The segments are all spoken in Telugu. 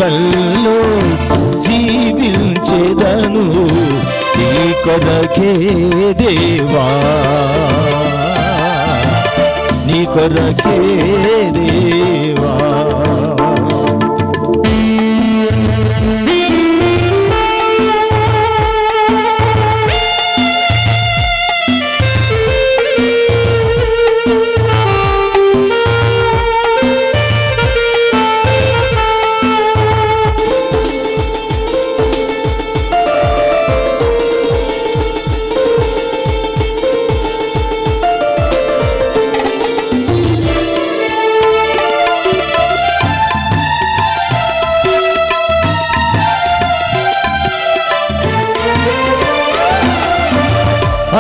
లోకంలో జీవించెదను నీ కొరకే దేవా, నీ కొరకే దేవా.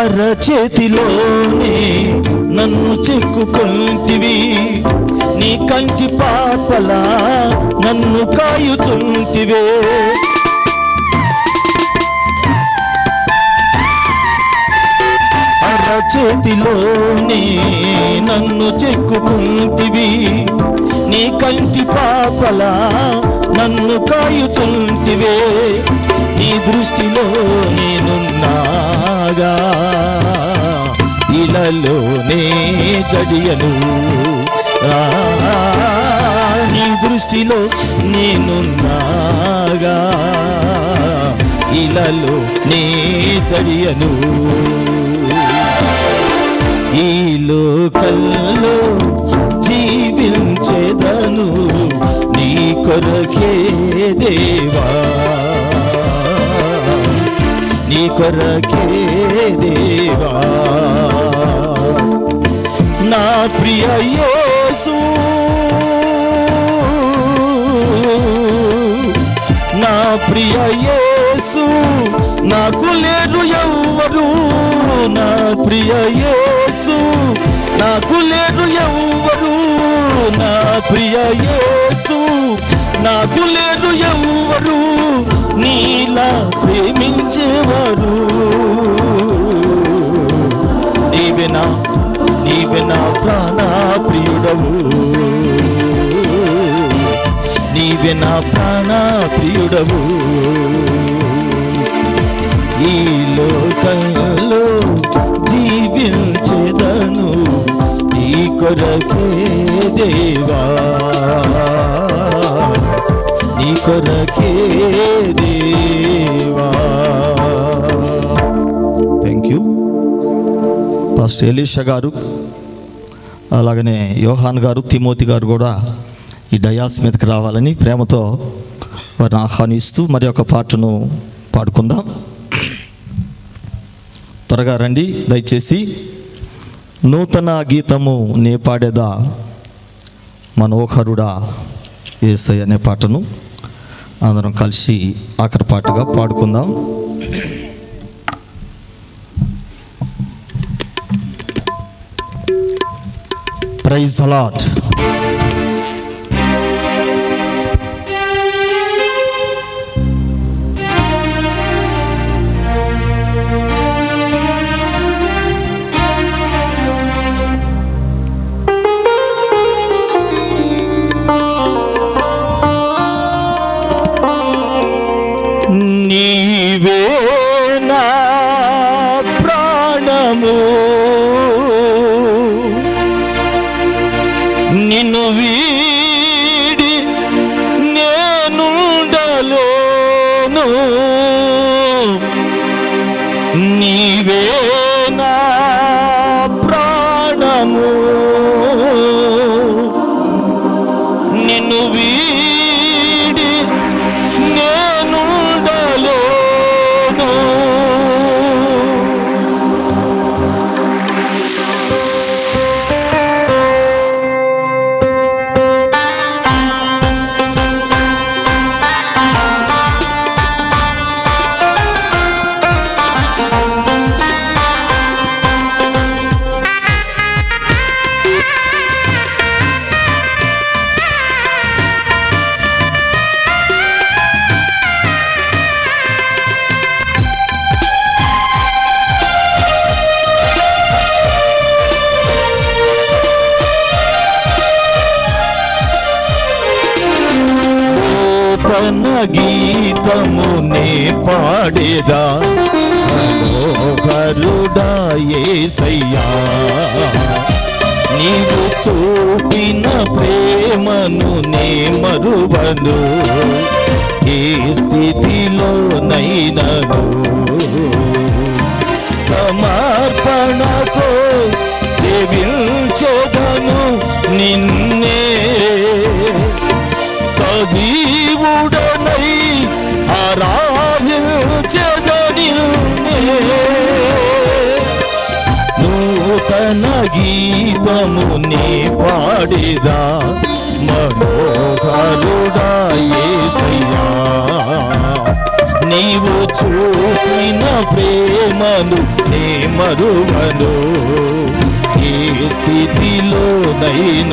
అరచేతిలోనే నన్ను చెక్కుకొంటివి, నీ కంటి పాపలా నన్ను కాయుచుంటివే. అరచేతిలోనే నన్ను చెక్కుకొంటివి, నీ కంటి పాపలా నన్ను కాయుచుంటివే. నీ దృష్టిలో నేనున్నాగా ఇలలోనే జడియను, నీ దృష్టిలో నేనున్నాగా ఇలలో నే జడియను. ఈ లోకంలో జీవించెదను నీ కొరకే దేవా, నీ కొరకే దేవా. నా ప్రియ యేసు, నా ప్రియ యేసు, నాకు లేరు ఎవ్వరు. నా ప్రియ యేసు, నాకు లేరు ఎవ్వరు. నా ప్రియ యేసు, నాకు లేరు ఎవ్వరు నీలా ప్రేమించేవారు. నీవే నా ప్రాణ ప్రియుడవు, నీవే నా ప్రాణ ప్రియుడవు. ఈ లోకంలో జీవించెదను నీ కొరకే దేవా, నీ కొరకే దేవా. Thank you. పాస్టర్ ఎలీషా గారు, అలాగనే యోహాన్ గారు, తిమోతి గారు కూడా ఈ డయాస్ మీదకి రావాలని ప్రేమతో వారిని ఆహ్వానిస్తూ మరి ఒక పాటను పాడుకుందాం. త్వరగా రండి దయచేసి. నూతన గీతము నే పాడేదా మనోహరుడా యేసయ్య అనే పాటను అందరం కలిసి ఆఖరి పాటగా పాడుకుందాం. Praise the lord. నీవే నా ప్రాణము, నిన్ను వీడి నేనుండలేను. నీవే నా ప్రాణము, నిన్ను వీడి నేనుండలేను. నూతన గీతము నే పాడేదా మనోహరుడా యేసయ్యా నీవు చూపిన ప్రేమను నే మరువను ఏ స్థితిలోనైనను సమర్పణతో సేవించెదను నిన్నే సజీవుడనై ఆరాధించెదను నిన్నే నూతన గీతము నే పాడేదా మనోహరుడా యేసయ్యా నీవు చూపిన ప్రేమను నే మరువను ఏ స్థితిలోనైనను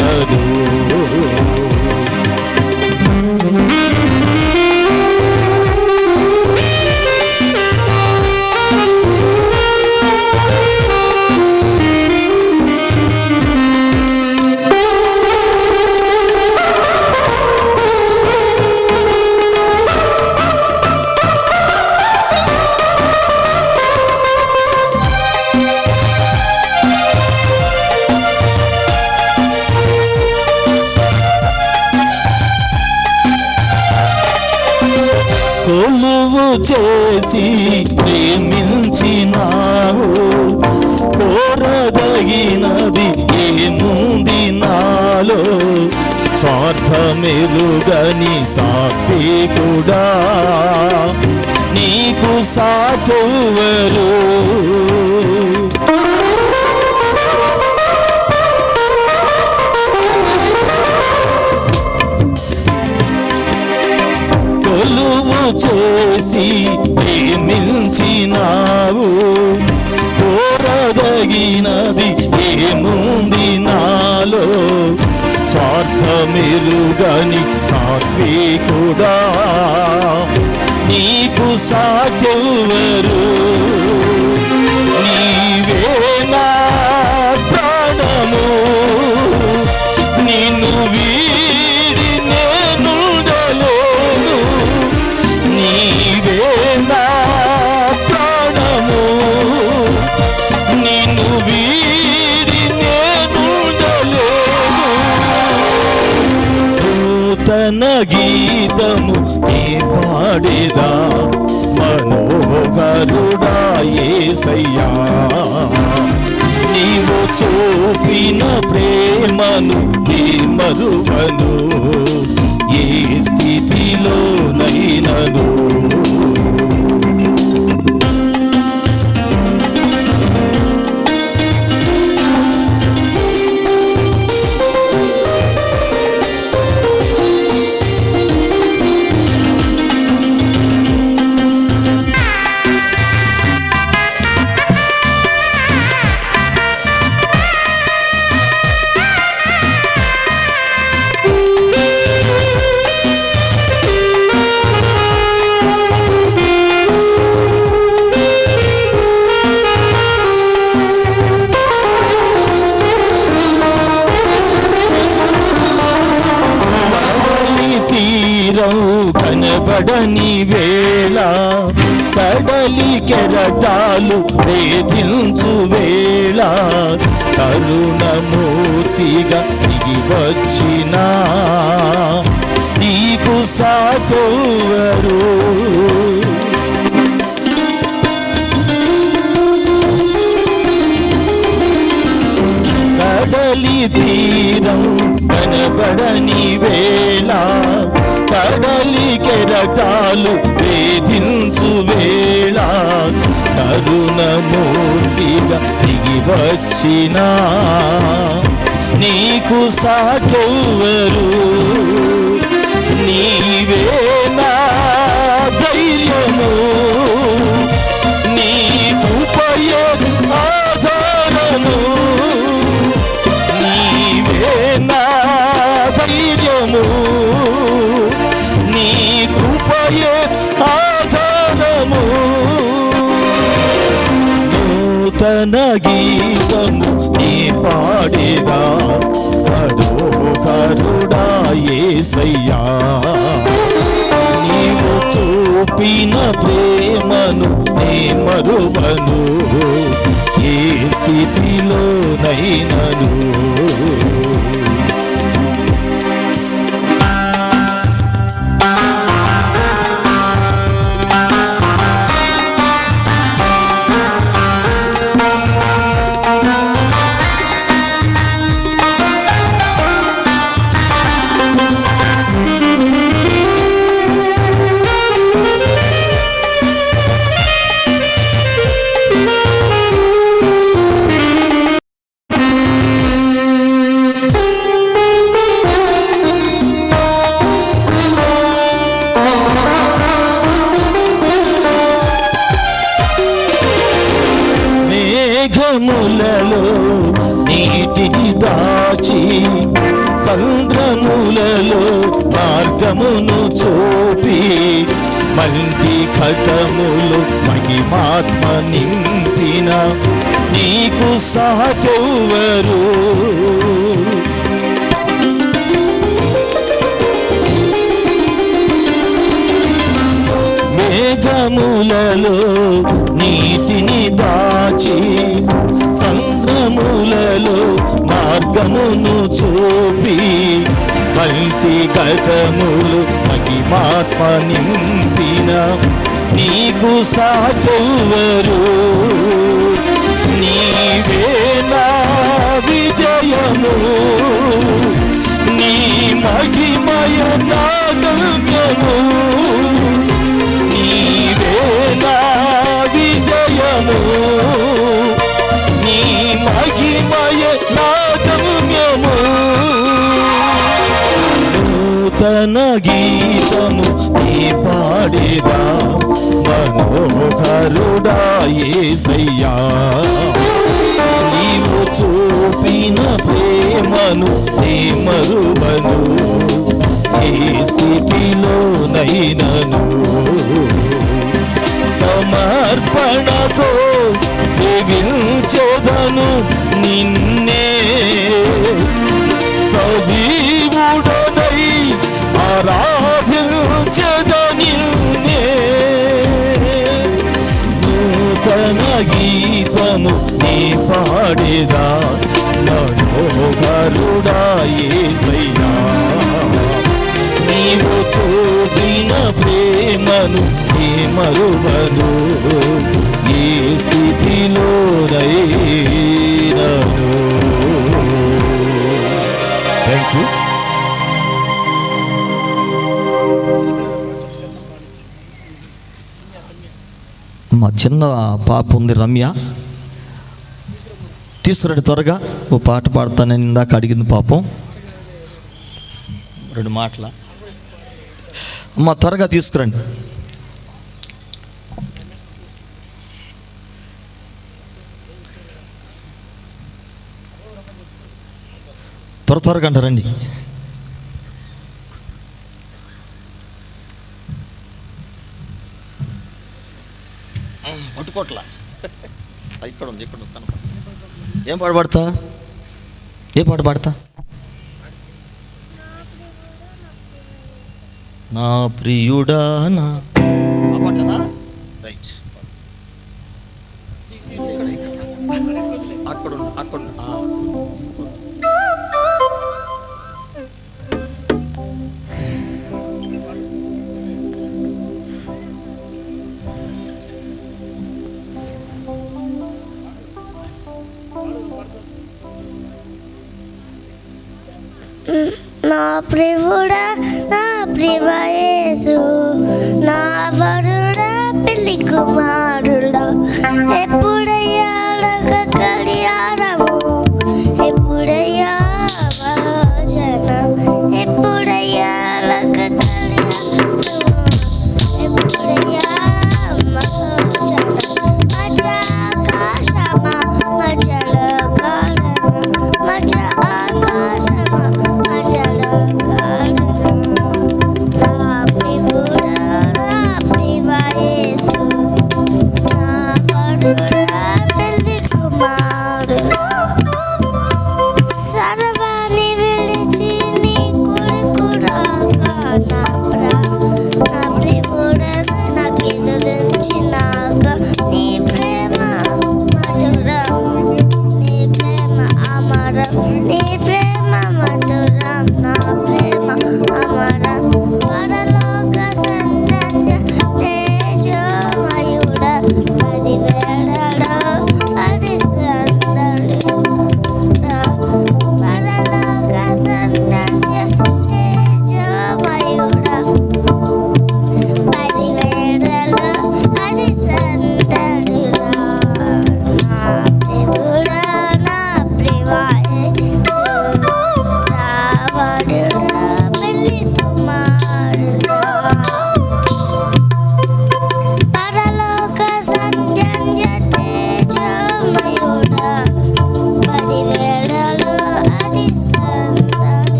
కొలువు చేసి ప్రేమించినావు కోరదగినది ఏముంది నాలో స్వార్థమెరుగని సాత్వికుడా నీకు సాటెవరు కొలువు చేసి ప్రేమించినావు కోరదగినది ఏముంది నాలో స్వార్థమెరుగని సాత్వికుడా నీకు సాటెవరు నీవే నా ప్రాణము నిన్ను వీడి నేనుండలేను నీవే నా ప్రాణము నిన్ను వీడి నేనుండలేను నూతన గీతము నే పాడేదా మనోహరుడా యేసయ్యా నీవు చూపిన ప్రేమను నే మరువను ఏ స్థితిలోనైనను కనబడని వేళ కడలి కెరటాలు వేధించు వేళ కరుణమూర్తిగా దిగి వచ్చిన నీకు సాటెవరు కడలి తీరం కనబడని వేళ కడలి కెరటాలు వేధించు వేళ కరుణమూర్తిగా దిగి వచ్చిన నీకు సాటెవరు నీవే నా ధైర్యము నీ కృపయే ఆధారము నీవే నా ధైర్యము నీ కృపయే ఆధారము నూతన గీతము నీ పాడేదా మనోహరుడా యేసయ్యా చూపిన ప్రేమను నే మరువను, ఏ స్థితిలోనైనను. మేఘములలో నీటిని దాచి, సంద్రములలో మార్గమును చూపి, మంటి ఘటములు మహిమాత్మ నింపిన నీకు సాటెవ్వరు. మేఘములలో నీటిని దాచి, సంద్రములలో మార్గమును చూపి, మంటి ఘటములు మహిమాత్మ నింపిన నీకు సాటెవ్వరు. నీవే నా విజయము, నీ మహిమయ నా గమ్యము. నీవే నా విజయము, నీ మహిమయ నా గమ్యము. నూతన గీతము నీ పాడేదా, మనోహరుడా యేసయ్యా. నీవు చూపిన ప్రేమను నే మరువను, ఏ స్థితిలోనైనను. సమర్పణతో సేవించెదను నిన్నే, సజీవుడనై ఆరాధించెద నిన్నే. నూతన గీతము నీ పాడేదా, మనోహరుడా యేసయ్యా. నీవు చూపిన ప్రేమను నే మరువను, ఏ స్థితిలోనైనను. Thank you. మా చిన్న పాప ఉంది రమ్య, తీసుకురండి త్వరగా. ఓ పాట పాడతానని ఇందాక అడిగింది పాపం. 2 మాటల అమ్మ త్వరగా తీసుకురండి. త్వరగా అంటారండి. పట్టుకోట్లా ఇక్కడ ఉంది, ఇక్కడ కనపడ. ఏం పాట పాడతా? ఏ పాట పాడతా? నా ప్రియుడా నా పాటనా? రైట్. అక్కడ అక్కడ నా ప్రియుడా నా ప్రియ యేసు, నా వరుడా పెళ్లి కుమారుడా. ఎప్పుడయ్యా గడియారము, ఎప్పుడయ్యా వచనం, ఎప్పుడయ్యా గడియారము, ఎప్పుడయ్యా వచనం. మధ్య ఆకాశమా మధ్యల కాలము, మధ్య ఆకాశమా మధ్యల కాలము. నా ప్రియుడా నా ప్రియ యేసు,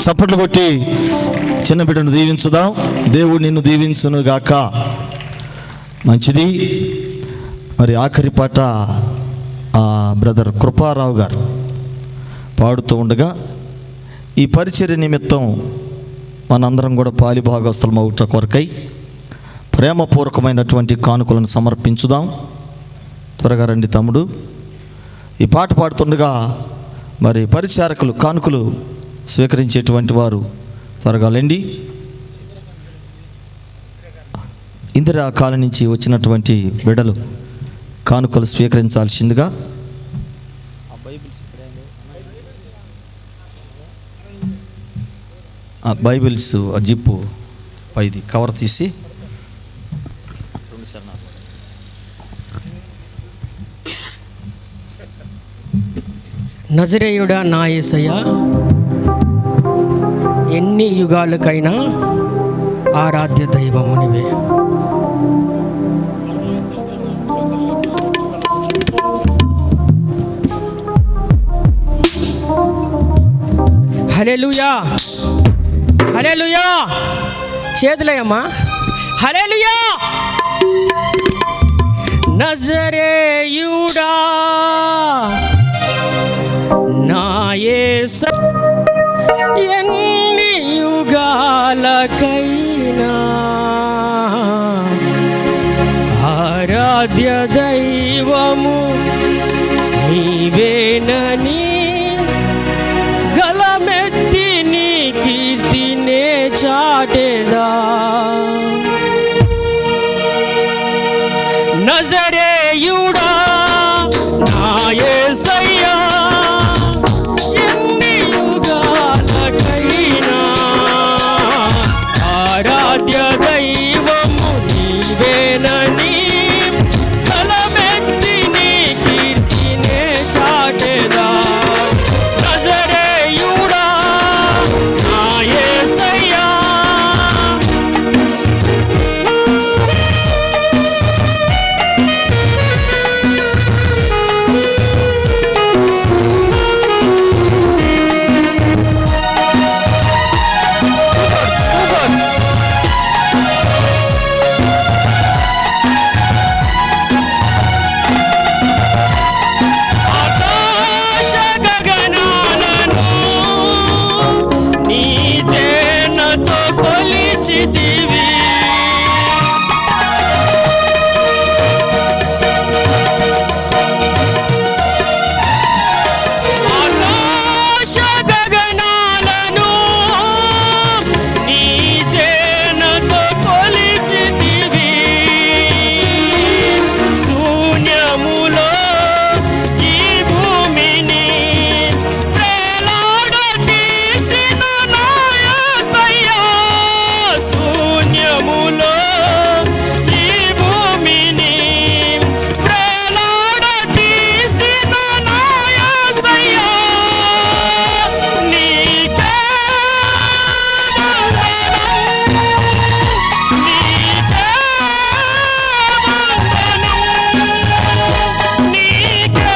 చప్పట్లు కొట్టి చిన్న బిడ్డను దీవించుదాం. దేవుడు నిన్ను దీవించును గాక. మంచిది. మరి ఆఖరి పాట బ్రదర్ కృపారావు గారు పాడుతూ ఉండగా ఈ పరిచర్య నిమిత్తం మనందరం కూడా పాలిభాగస్తులం అవుట కొరకై ప్రేమపూర్వకమైనటువంటి కానుకలను సమర్పించుదాం. త్వరగా రండి తమ్ముడు. ఈ పాట పాడుతుండగా మరి పరిచారకులు కానుకలు స్వీకరించేటువంటి వారు త్వరగా లేండి. ఇందిరా కాలనీ నుంచి వచ్చినటువంటి బిడ్డలు కానుకలు స్వీకరించాల్సిందిగా బైబిల్స్ జిప్పు పైది కవర్ తీసి నజరేయుడా నా యేసయ్యా, ఎన్ని యుగాలకైనా ఆరాధ్య దైవము నీవే. హల్లెలూయా, హల్లెలూయా. చేతులయ్యమ్మా. హల్లెలూయా. నజరేయుడా నా యేసయ్యా, ఎన్ని యుగాలకైనా ఆరాధ్య దైవము నీవేనని గలమెత్తి నీ కీర్తినే చాటెదా. నజరేయుడా నా యేసయ్యా, ఎన్ని యుగాలకైనా ఆరాధ్య దైవము నీవేనని గలమెత్తి నీ కీర్తినే చాటెదా. నజరేయుడా నా యేసయ్యా, ఆకాశ గగనాలను నీ చేనతో కొలిచితివి. ఆకాశ గగనాలను నీ చేనతో కొలిచితివి. శూన్యములో ఈ భూమిని వేలాడదీసిన నా యేసయ్యా, శూన్యములో ఈ భూమిని వేలాడదీసిన నా యేసయ్యా, నీకే వందనం, నీకే వందనం, నీకే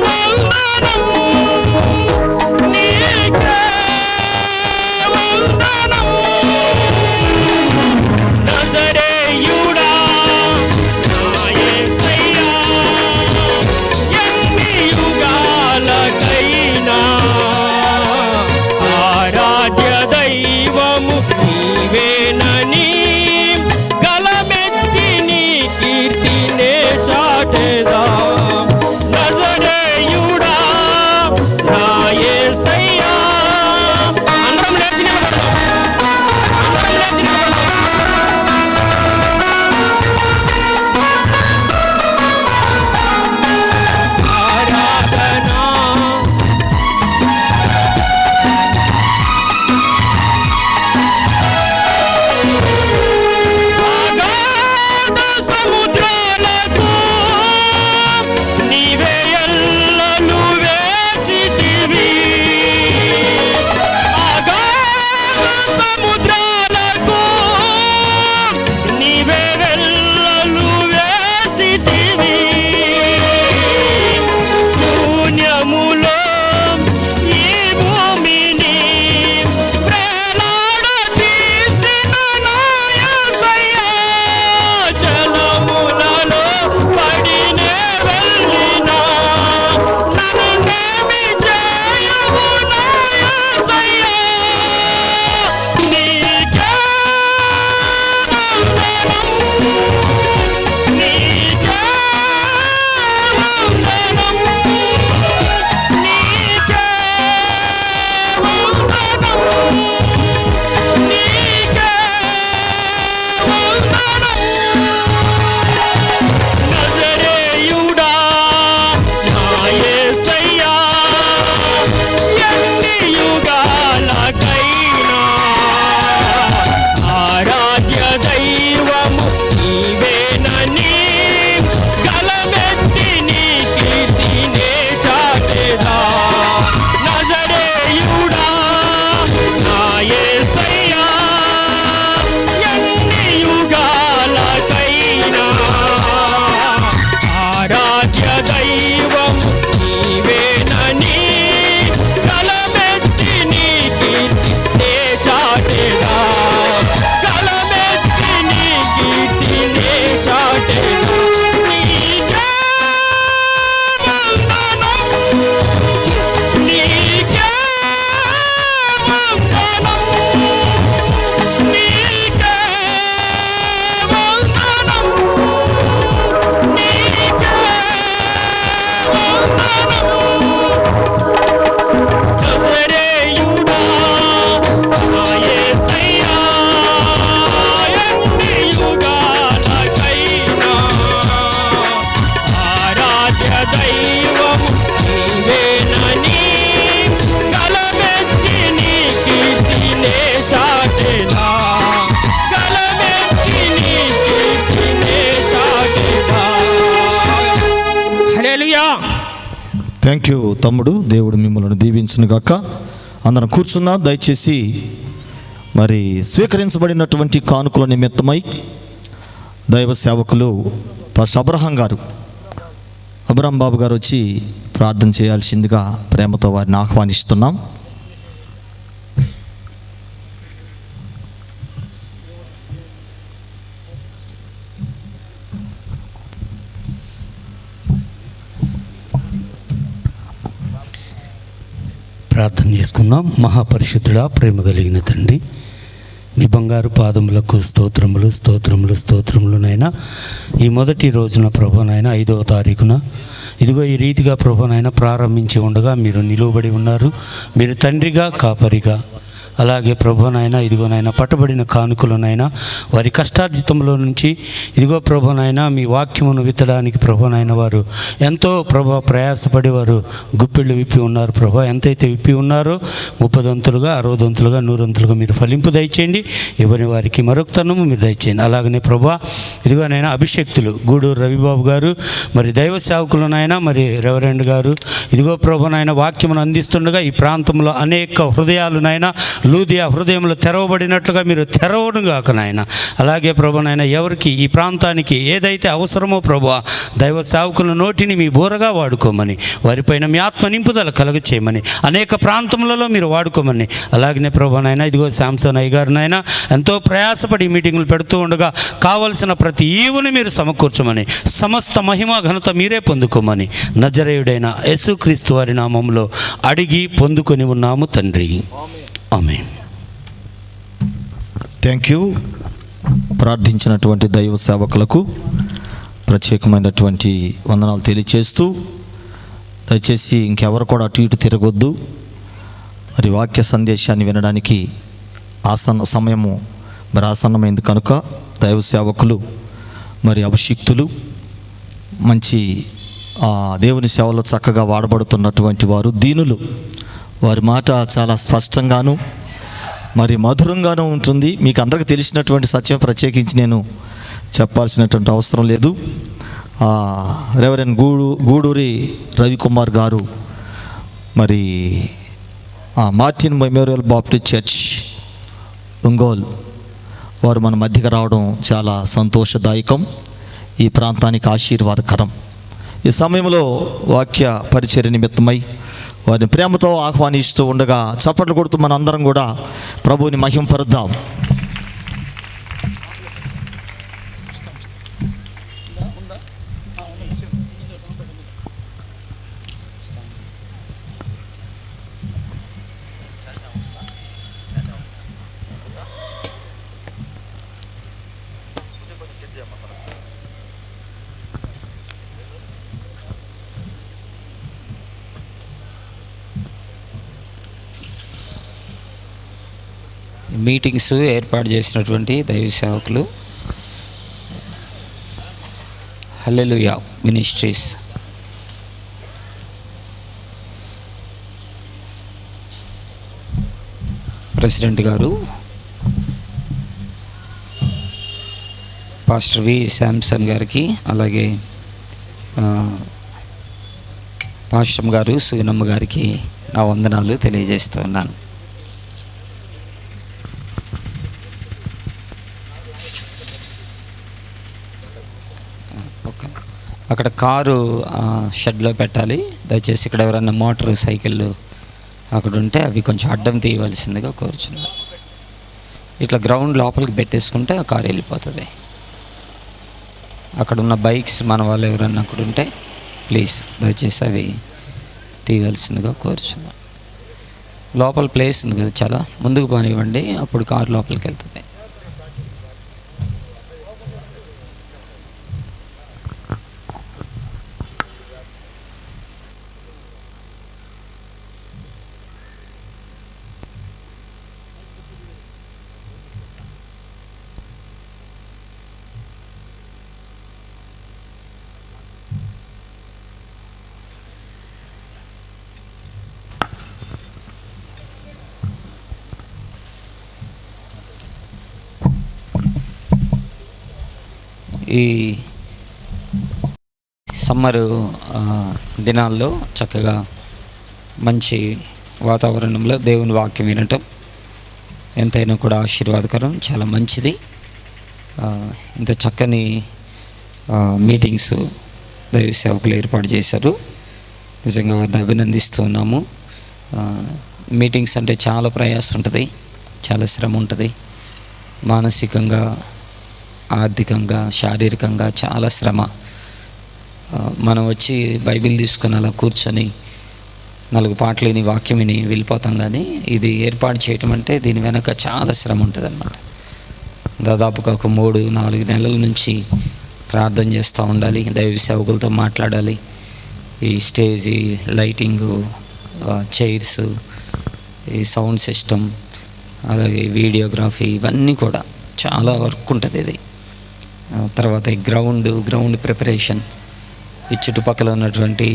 వందనం, నీకే వందనం. నజరేయుడా నా యేసయ్యా, ఎన్ని యుగాలకైనా ఆరాధ్య దైవము నీవేనని గలమెత్తి నీ కీర్తినే చాటెదా. నజరేయుడా నా యేసయ్యా. అందరం లేచి నిలబడదాం. అందరం లేచి నిలబడదాం. ఆరాధనా అగాధ సముద్రాలకు నీవే ఎల్లలు వేచితివి. అగాధ సముద్రాలకు నీవే ఎల్లలు వేసితివి. శూన్యములో ఈ భూమిని థ్యాంక్ యూ తమ్ముడు. దేవుడు మిమ్మల్ని దీవించును గాక. అందరం కూర్చుందాం దయచేసి. మరి స్వీకరించబడినటువంటి కానుకల నిమిత్తమై దైవ సేవకులు పాస్టర్ అబ్రహాం బాబు గారు వచ్చి ప్రార్థన చేయాల్సిందిగా ప్రేమతో వారిని ఆహ్వానిస్తున్నాం. ప్రార్థన చేసుకుందాం. మహాపరిశుద్ధుడా, ప్రేమ కలిగిన తండ్రి, నీ బంగారు పాదములకు స్తోత్రములు స్తోత్రములు స్తోత్రములునైనా ఈ మొదటి రోజున ప్రభునైనా 5వ తారీఖున ఇదిగో ఈ రీతిగా ప్రభునైనా ప్రారంభించి ఉండగా మీరు నిలువబడి ఉన్నారు. మీరు తండ్రిగా కాపరిగా, అలాగే ప్రభునైనా ఇదిగోనైనా పట్టబడిన కానుకలునైనా వారి కష్టార్జితంలో నుంచి ఇదిగో ప్రభునైనా మీ వాక్యమును విత్తడానికి ప్రభునైనా వారు ఎంతో ప్రయాసపడి వారు గుప్పిళ్ళు విప్పి ఉన్నారు. ప్రభా, ఎంతైతే విప్పి ఉన్నారో 30 దంతులుగా 60 దంతులుగా 100 దంతులుగా మీరు ఫలింపు దయచేయండి. ఎవరి వారికి మరొక తనము మీరు దయచేయండి. అలాగనే ప్రభా ఇదిగోనైనా అభిషక్తులు గూడూరు రవిబాబు గారు, మరి దైవ సేవకులనైనా మరి రెవరెండ్ గారు ఇదిగో ప్రభునైనా వాక్యమును అందిస్తుండగా ఈ ప్రాంతంలో అనేక హృదయాలునైనా లూదియా హృదయంలో తెరవబడినట్లుగా మీరు తెరవడుగాక నాయన. అలాగే ప్రభునైనా ఎవరికి ఈ ప్రాంతానికి ఏదైతే అవసరమో ప్రభువా, దైవ సేవకుల నోటిని మీ బోరగా వాడుకోమని, వారిపైన మీ ఆత్మ నింపుదల కలుగ చేయమని, అనేక ప్రాంతములలో మీరు వాడుకోమని. అలాగనే ప్రభునైనా ఇదిగో శాంసన్ అయ్య గారినైనా ఎంతో ప్రయాసపడి మీటింగులు పెడుతూ ఉండగా కావలసిన ప్రతి ఈవుని మీరు సమకూర్చమని, సమస్త మహిమ ఘనత మీరే పొందుకోమని నజరేయుడైన యేసుక్రీస్తు వారి నామములో అడిగి పొందుకొని ఉన్నాము తండ్రి. ఆమేన్. Thank you. ప్రార్థించినటువంటి దైవ సేవకులకు ప్రత్యేకమైనటువంటి వందనాలు తెలియచేస్తూ, దయచేసి ఇంకెవరు కూడా అటు ఇటు తిరగొద్దు. మరి వాక్య సందేశాన్ని వినడానికి సమయము మరి ఆసన్నమైంది కనుక దైవ సేవకులు మరి అభిషిక్తులు మంచి దేవుని సేవలో చక్కగా వాడబడుతున్నటువంటి వారు దీనులు, వారి మాట చాలా స్పష్టంగాను మరి మధురంగానూ ఉంటుంది. మీకు అందరికీ తెలిసినటువంటి సత్యం ప్రత్యేకించి నేను చెప్పాల్సినటువంటి అవసరం లేదు. రెవరెండ్ గూడూరి రవికుమార్ గారు మరి Martin memorial Baptist church Ongole వారు మన మధ్యకి రావడం చాలా సంతోషదాయకం, ఈ ప్రాంతానికి ఆశీర్వాదకరం. ఈ సమయంలో వాక్య పరిచర్య నిమిత్తమై వారిని ప్రేమతో ఆహ్వానిస్తూ ఉండగా చప్పట్లు కొడుతూ మన అందరం కూడా ప్రభువుని మహింపరుద్దాం. మీటింగ్స్ ఏర్పాటు చేసినటువంటి దైవ సేవకులు హల్లెలూయా మినిస్ట్రీస్ ప్రెసిడెంట్ గారు పాస్టర్ వి శాంసన్ గారికి, అలాగే పాస్టర్ గారు సుగనమ్మ గారికి నా వందనాలు తెలియజేస్తున్నాను. అక్కడ కారు షెడ్లో పెట్టాలి. దయచేసి ఇక్కడ ఎవరైనా మోటార్ సైకిళ్ళు అక్కడ ఉంటే అవి కొంచెం అడ్డం తీయవలసిందిగా కోరుచున్నాను. ఇట్లా గ్రౌండ్ లోపలికి పెట్టేసుకుంటే ఆ కారు వెళ్ళిపోతుంది. అక్కడ ఉన్న బైక్స్ మన వాళ్ళు ఎవరైనా అక్కడ ఉంటే ప్లీజ్ దయచేసి అవి తీయవలసిందిగా కోరుచున్నాను. లోపల ప్లేస్ ఉంది కదా, చాలా ముందుకు పోనివ్వండి, అప్పుడు కారు లోపలికి వెళ్తుంది. ఈ సమ్మరు దినాల్లో చక్కగా మంచి వాతావరణంలో దేవుని వాక్యం వినటం ఎంతైనా కూడా ఆశీర్వాదకరం, చాలా మంచిది. ఇంత చక్కని మీటింగ్స్ దైవ సేవకులు ఏర్పాటు చేశారు. నిజంగా వారిని అభినందిస్తున్నాము. మీటింగ్స్ అంటే చాలా ప్రయాసం ఉంటుంది, చాలా శ్రమ ఉంటుంది. మానసికంగా, ఆర్థికంగా, శారీరకంగా చాలా శ్రమ. మనం వచ్చి బైబిల్ తీసుకొని అలా కూర్చొని 4 పాటలు విని వాక్యం విని వెళ్ళిపోతాం. కానీ ఇది ఏర్పాటు చేయటం అంటే దీని వెనక చాలా శ్రమ ఉంటుంది అన్నమాట. దాదాపుగా ఒక 3-4 నెలల నుంచి ప్రార్థన చేస్తూ ఉండాలి, దైవ సేవకులతో మాట్లాడాలి. ఈ స్టేజ్, లైటింగు, చైర్స్, ఈ సౌండ్ సిస్టమ్, అలాగే వీడియోగ్రఫీ, ఇవన్నీ కూడా చాలా వర్క్ ఉంటుంది. ఇది తర్వాత ఈ గ్రౌండ్ ప్రిపరేషన్, ఈ చుట్టుపక్కల ఉన్నటువంటి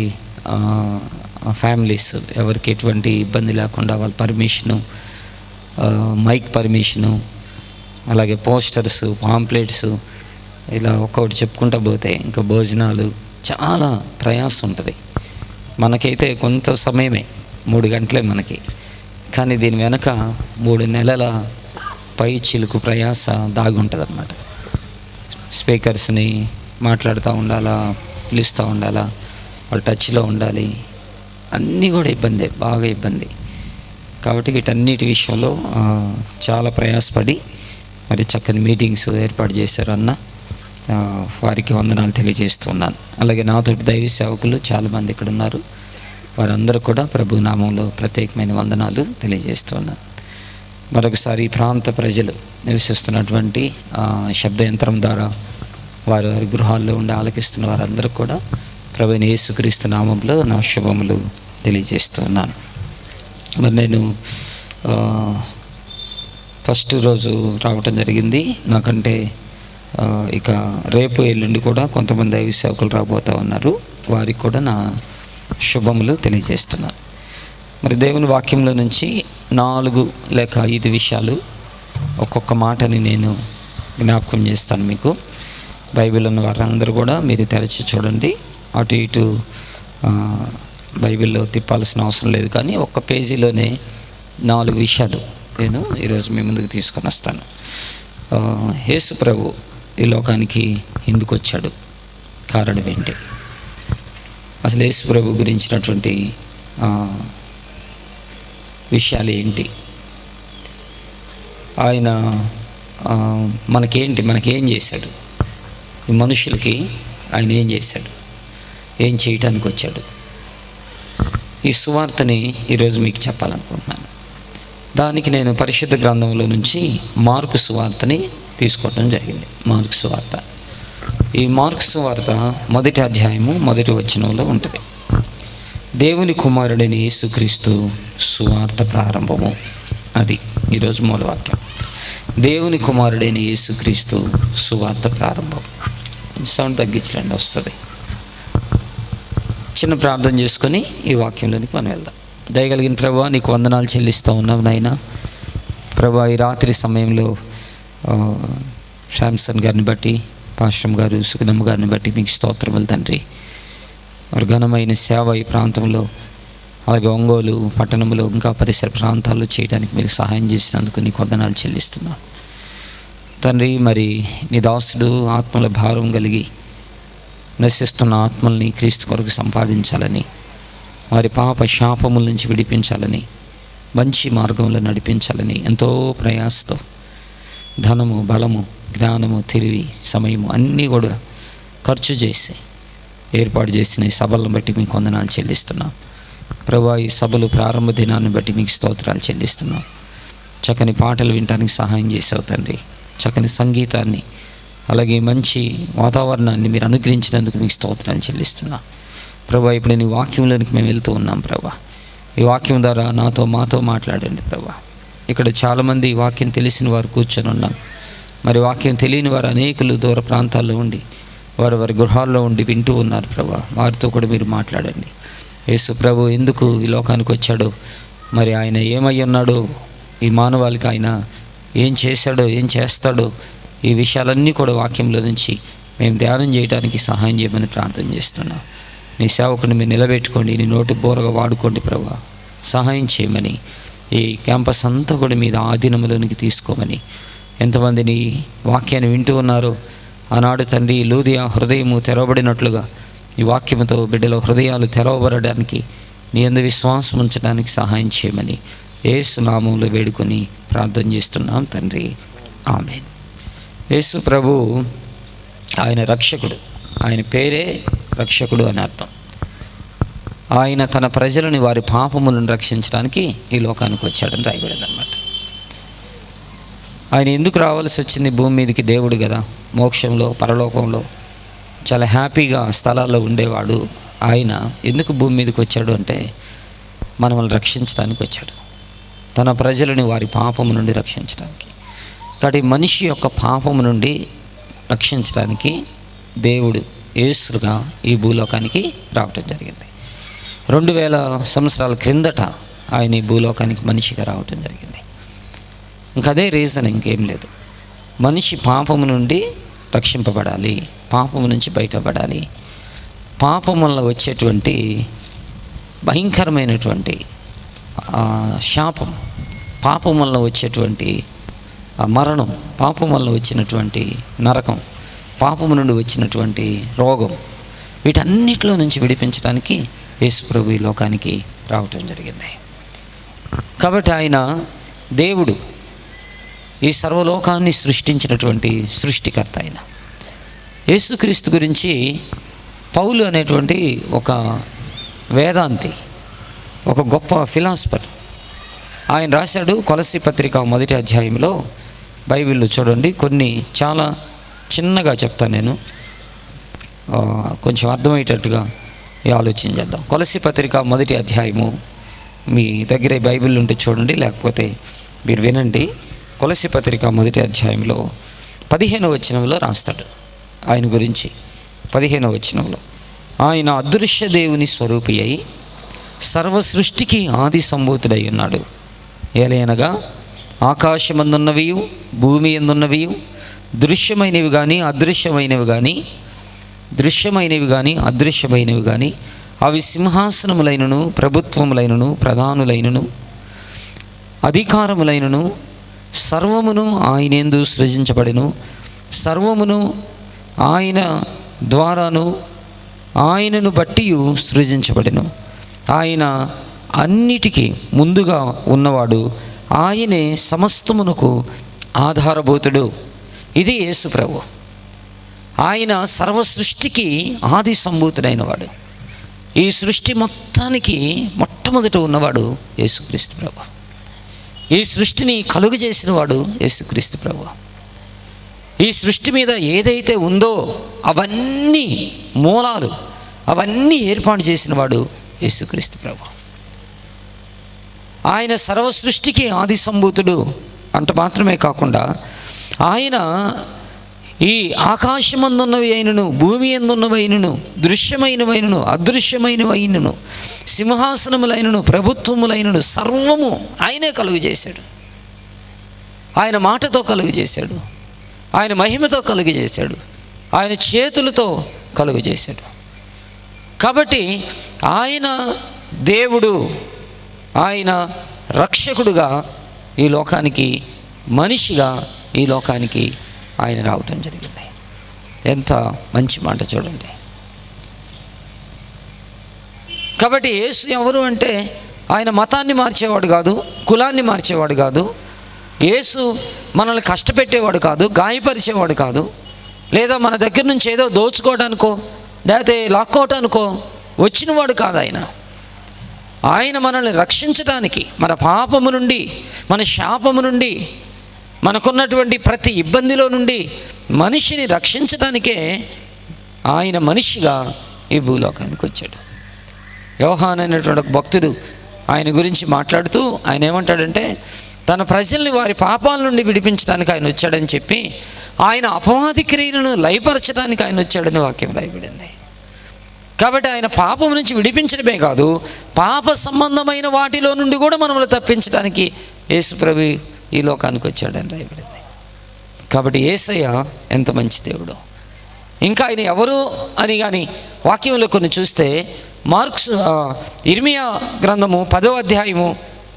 ఫ్యామిలీస్ ఎవరికి ఎటువంటి ఇబ్బంది లేకుండా వాళ్ళ పర్మిషను, మైక్ పర్మిషను, అలాగే పోస్టర్స్, పాంప్లెట్స్, ఇలా ఒక్కొక్కటి చెప్పుకుంటూ పోతే ఇంకా భోజనాలు, చాలా ప్రయాసం ఉంటుంది. మనకైతే కొంత సమయమే, 3 గంటలే మనకి. కానీ దీని వెనక 3 నెలల పై చిలుకు ప్రయాస దాగి ఉంటుంది అన్నమాట. స్పీకర్స్ని మాట్లాడుతూ ఉండాలా, పిలుస్తూ ఉండాలా, వాళ్ళు టచ్లో ఉండాలి, అన్నీ కూడా ఇబ్బంది, బాగా ఇబ్బంది. కాబట్టి వీటన్నిటి విషయంలో చాలా ప్రయాసపడి మరి చక్కని మీటింగ్స్ ఏర్పాటు చేశారు అన్న. వారికి వందనాలు తెలియజేస్తున్నాను. అలాగే నాతోటి దైవ సేవకులు చాలామంది ఇక్కడ ఉన్నారు. వారందరూ కూడా ప్రభు నామంలో ప్రత్యేకమైన వందనాలు తెలియజేస్తున్నాను. మరొకసారి ఈ ప్రాంత ప్రజలు నివసిస్తున్నటువంటి శబ్దయంత్రం ద్వారా వారి గృహాల్లో ఉండి ఆలకిస్తున్న వారందరూ కూడా ప్రభువైన యేసుక్రీస్తు నామంలో నా శుభములు తెలియజేస్తున్నాను. మరి నేను ఫస్ట్ రోజు రావటం జరిగింది. నాకంటే ఇక రేపు ఎల్లుండి కూడా కొంతమంది దైవ సేవకులు రాబోతూ ఉన్నారు. వారికి కూడా నా శుభములు తెలియజేస్తున్నాను. మరి దేవుని వాక్యంలో నుంచి 4 లేక 5 విషయాలు, ఒక్కొక్క మాటని నేను జ్ఞాపకం చేస్తాను మీకు. బైబిల్ ఉన్న వారందరూ కూడా మీరు తెరచి చూడండి. అటు ఇటు బైబిల్లో తిప్పాల్సిన అవసరం లేదు. కానీ ఒక్క పేజీలోనే 4 విషయాలు నేను ఈరోజు మీ ముందుకు తీసుకొని వస్తాను. యేసు ప్రభు ఈ లోకానికి ఎందుకు వచ్చాడు, కారణం ఏంటి, అసలు యేసు ప్రభు గురించినటువంటి విషయాలు ఏంటి, ఆయన మనకేం చేశాడు, ఈ మనుషులకి ఆయన ఏం చేశాడు, ఏం చేయటానికి వచ్చాడు, ఈ సువార్తని ఈరోజు మీకు చెప్పాలనుకుంటున్నాను. దానికి నేను పరిశుద్ధ గ్రంథంలో నుంచి మార్కు సువార్తని తీసుకోవడం జరిగింది. మార్కు సువార్త, ఈ మార్కు సువార్త 1వ అధ్యాయము 1వ వచనంలో ఉంటుంది. దేవుని కుమారుడైన యేసుక్రీస్తు సువార్త ప్రారంభము, అది ఈరోజు మూలవాక్యం. దేవుని కుమారుడైన యేసుక్రీస్తు సువార్త ప్రారంభం. సౌండ్ తగ్గించలేండి, వస్తుంది. చిన్న ప్రార్థన చేసుకొని ఈ వాక్యంలోనికి మనం వెళ్దాం. దయగలిగిన ప్రభువా, నీకు వందనాలు చెల్లిస్తూ ఉన్నాం నాయన. ప్రభువా, ఈ రాత్రి సమయంలో శాంసన్ గారిని బట్టి, పాశ్రం గారు, సుగనమ్మ గారిని బట్టి మీకు స్తోత్రములు తండ్రి. వారి ఘనమైన సేవ ఈ ప్రాంతంలో, అలాగే ఒంగోలు పట్టణంలో ఇంకా పరిసర ప్రాంతాల్లో చేయడానికి మీరు సహాయం చేసినందుకు నీకు వందనాలు చెల్లిస్తున్నాను తండ్రి. మరి నీ దాసుడు ఆత్మల భారం కలిగి నశిస్తున్న ఆత్మల్ని క్రీస్తు కొరకు సంపాదించాలని, వారి పాప శాపముల నుంచి విడిపించాలని, మంచి మార్గంలో నడిపించాలని ఎంతో ప్రయాసతో ధనము, బలము, జ్ఞానము, తెలివి, సమయము అన్నీ కూడా ఖర్చు చేసి ఏర్పాటు చేసిన ఈ సభలను బట్టి మీకు వందనాలు చెల్లిస్తున్నాం ప్రభువా. ఈ సభలు ప్రారంభ దినాన్ని బట్టి మీకు స్తోత్రాలు చెల్లిస్తున్నాం. చక్కని పాటలు వినడానికి సహాయం చేసావు తండ్రి. చక్కని సంగీతాన్ని, అలాగే మంచి వాతావరణాన్ని మీరు అనుగ్రహించినందుకు మీకు స్తోత్రాలు చెల్లిస్తున్నాం ప్రభువా. ఇప్పుడు నీ వాక్యంలోనికి మేము వెళ్తూ ఉన్నాం ప్రభువా. ఈ వాక్యం ద్వారా మాతో మాట్లాడండి ప్రభువా. ఇక్కడ చాలామంది ఈ వాక్యం తెలిసిన వారు కూర్చొని ఉన్నాం. మరి వాక్యం తెలియని వారు అనేకులు దూర ప్రాంతాల్లో ఉండి వారి గృహాల్లో ఉండి వింటూ ఉన్నారు ప్రభువా. వారితో కూడా మీరు మాట్లాడండి. యేసు ప్రభు ఎందుకు ఈ లోకానికి వచ్చాడో, మరి ఆయన ఏమై ఉన్నాడో, ఈ మానవాళికి ఆయన ఏం చేశాడో, ఏం చేస్తాడో, ఈ విషయాలన్నీ కూడా వాక్యంలో నుంచి మేము ధ్యానం చేయడానికి సహాయం చేయమని ప్రార్థన చేస్తున్నాం. నీ సేవకుని మీరు నిలబెట్టుకోండి, నీ నోటి బోరగా వాడుకోండి ప్రభా, సహాయం చేయమని. ఈ క్యాంపస్ అంతా కూడా మీద ఆధీనంలోనికి తీసుకోమని. ఎంతమందిని వాక్యాన్ని వింటూ ఉన్నారో ఆనాడు తండ్రి లూదియా హృదయము తెరవబడినట్లుగా ఈ వాక్యముతో బిడ్డల హృదయాలు తెరవబడడానికి, నీ యందు విశ్వాసం ఉంచడానికి సహాయం చేయమని యేసు నామములో వేడుకొని ప్రార్థన చేస్తున్నాం తండ్రి, ఆమేన్. యేసు ప్రభు ఆయన రక్షకుడు, ఆయన పేరే రక్షకుడు అని అర్థం. ఆయన తన ప్రజలని వారి పాపములను రక్షించడానికి ఈ లోకానికి వచ్చాడని రాయబడింది అన్నమాట. ఆయన ఎందుకు రావాల్సి వచ్చింది భూమి మీదకి? దేవుడు కదా, మోక్షంలో పరలోకంలో చాలా హ్యాపీగా స్థలాల్లో ఉండేవాడు. ఆయన ఎందుకు భూమి మీదకి వచ్చాడు అంటే మనల్ని రక్షించడానికి వచ్చాడు, తన ప్రజలని వారి పాపము నుండి రక్షించడానికి. కాబట్టి మనిషి యొక్క పాపము నుండి రక్షించడానికి దేవుడు యేసుగా ఈ భూలోకానికి రావటం జరిగింది. 2000 సంవత్సరాల క్రిందట ఆయన ఈ భూలోకానికి మనిషిగా రావటం జరిగింది. ఇంకదే రీజన్, ఇంకేం లేదు. మనిషి పాపము నుండి రక్షింపబడాలి, పాపము నుంచి బయటపడాలి. పాపం వల్ల వచ్చేటువంటి భయంకరమైనటువంటి శాపం, పాపం వల్ల వచ్చేటువంటి మరణం, పాపం వల్ల వచ్చినటువంటి నరకం, పాపము నుండి వచ్చినటువంటి రోగం, వీటన్నిటిలో నుంచి విడిపించడానికి యేసు ప్రభు ఈ లోకానికి రావటం జరిగింది. కాబట్టి ఆయన దేవుడు, ఈ సర్వలోకాన్ని సృష్టించినటువంటి సృష్టికర్త ఆయన. యేసుక్రీస్తు గురించి పౌలు అనేటువంటి ఒక వేదాంతి, ఒక గొప్ప ఫిలాసఫర్, ఆయన రాశాడు కొలస్సీ పత్రిక 1వ అధ్యాయంలో. బైబిల్లో చూడండి, కొన్ని చాలా చిన్నగా చెప్తాను నేను, కొంచెం అర్థమయ్యేటట్టుగా ఆలోచన చేద్దాం. కొలస్సీ పత్రిక 1వ అధ్యాయము, మీ దగ్గర బైబిల్ ఉంటే చూడండి, లేకపోతే మీరు వినండి. కొలస్సీ పత్రిక 1వ అధ్యాయంలో 15వ వచనంలో రాస్తాడు ఆయన గురించి. 15వ వచనంలో, ఆయన అదృశ్య దేవుని స్వరూపి అయి సర్వ సృష్టికి ఆది సంభూతుడై ఉన్నాడు. ఏలయనగా ఆకాశమందున్నవి, భూమి ఎందున్నవి, దృశ్యమైనవి కానీ అదృశ్యమైనవి కానీ అవి సింహాసనములైనను, ప్రభుత్వములైనను, ప్రధానులైనను, అధికారములైనను సర్వమును ఆయనందు సృజించబడెను. సర్వమును ఆయన ద్వారాను ఆయనను బట్టి సృజించబడెను. ఆయన అన్నిటికీ ముందుగా ఉన్నవాడు, ఆయనే సమస్తమునకు ఆధారభూతుడు. ఇది యేసు ప్రభు. ఆయన సర్వ సృష్టికి ఆది సంభూతుడైన వాడు. ఈ సృష్టి మొత్తానికి మొట్టమొదట ఉన్నవాడు యేసుక్రీస్తు ప్రభు. ఈ సృష్టిని కలుగు చేసిన వాడు యేసుక్రీస్తు ప్రభు. ఈ సృష్టి మీద ఏదైతే ఉందో అవన్నీ మూలాలు, అవన్నీ ఏర్పాటు చేసిన వాడు యేసుక్రీస్తు ప్రభు. ఆయన సర్వ సృష్టికి ఆది సంభూతుడు అంట మాత్రమే కాకుండా, ఆయన ఈ ఆకాశమందున్నవి అయినను, భూమి ఎందున్నవి అయినను, దృశ్యమైనవైనను, అదృశ్యమైనవైనను, సింహాసనములైనను, ప్రభుత్వములైనను సర్వము ఆయనే కలుగు చేశాడు. ఆయన మాటతో కలుగు చేశాడు, ఆయన మహిమతో కలుగు చేశాడు, ఆయన చేతులతో కలుగు చేశాడు. కాబట్టి ఆయన దేవుడు, ఆయన రక్షకుడుగా ఈ లోకానికి, మనిషిగా ఈ లోకానికి ఆయన రావటం జరిగింది. ఎంత మంచి మాట చూడండి. కాబట్టి యేసు ఎవరు అంటే ఆయన మతాన్ని మార్చేవాడు కాదు, కులాన్ని మార్చేవాడు కాదు. యేసు మనల్ని కష్టపెట్టేవాడు కాదు, గాయపరిచేవాడు కాదు, లేదా మన దగ్గర నుంచి ఏదో దోచుకోవడానికో లేకపోతే లాక్కోవటానికో వచ్చినవాడు కాదు. ఆయన మనల్ని రక్షించడానికి, మన పాపము నుండి, మన శాపము నుండి, మనకున్నటువంటి ప్రతి ఇబ్బందిలో నుండి మనిషిని రక్షించడానికే ఆయన మనిషిగా ఈ భూలోకానికి వచ్చాడు. యోహాను అనేటువంటి ఒక భక్తుడు ఆయన గురించి మాట్లాడుతూ ఆయన ఏమంటాడంటే, తన ప్రజల్ని వారి పాపాల నుండి విడిపించడానికి ఆయన వచ్చాడని చెప్పి, ఆయన అపవాది క్రియలను లయపరచడానికి ఆయన వచ్చాడని వాక్యం రాయబడింది. కాబట్టి ఆయన పాపం నుంచి విడిపించడమే కాదు, పాప సంబంధమైన వాటిలో నుండి కూడా మనల్ని తప్పించడానికి యేసు ప్రభు ఈ లోకానికి వచ్చాడని రాయబడింది. కాబట్టి యేసయ్య ఎంత మంచి దేవుడు. ఇంకా ఆయన ఎవరు అని కానీ వాక్యంలో కొన్ని చూస్తే ఇర్మియా గ్రంథము 10వ అధ్యాయము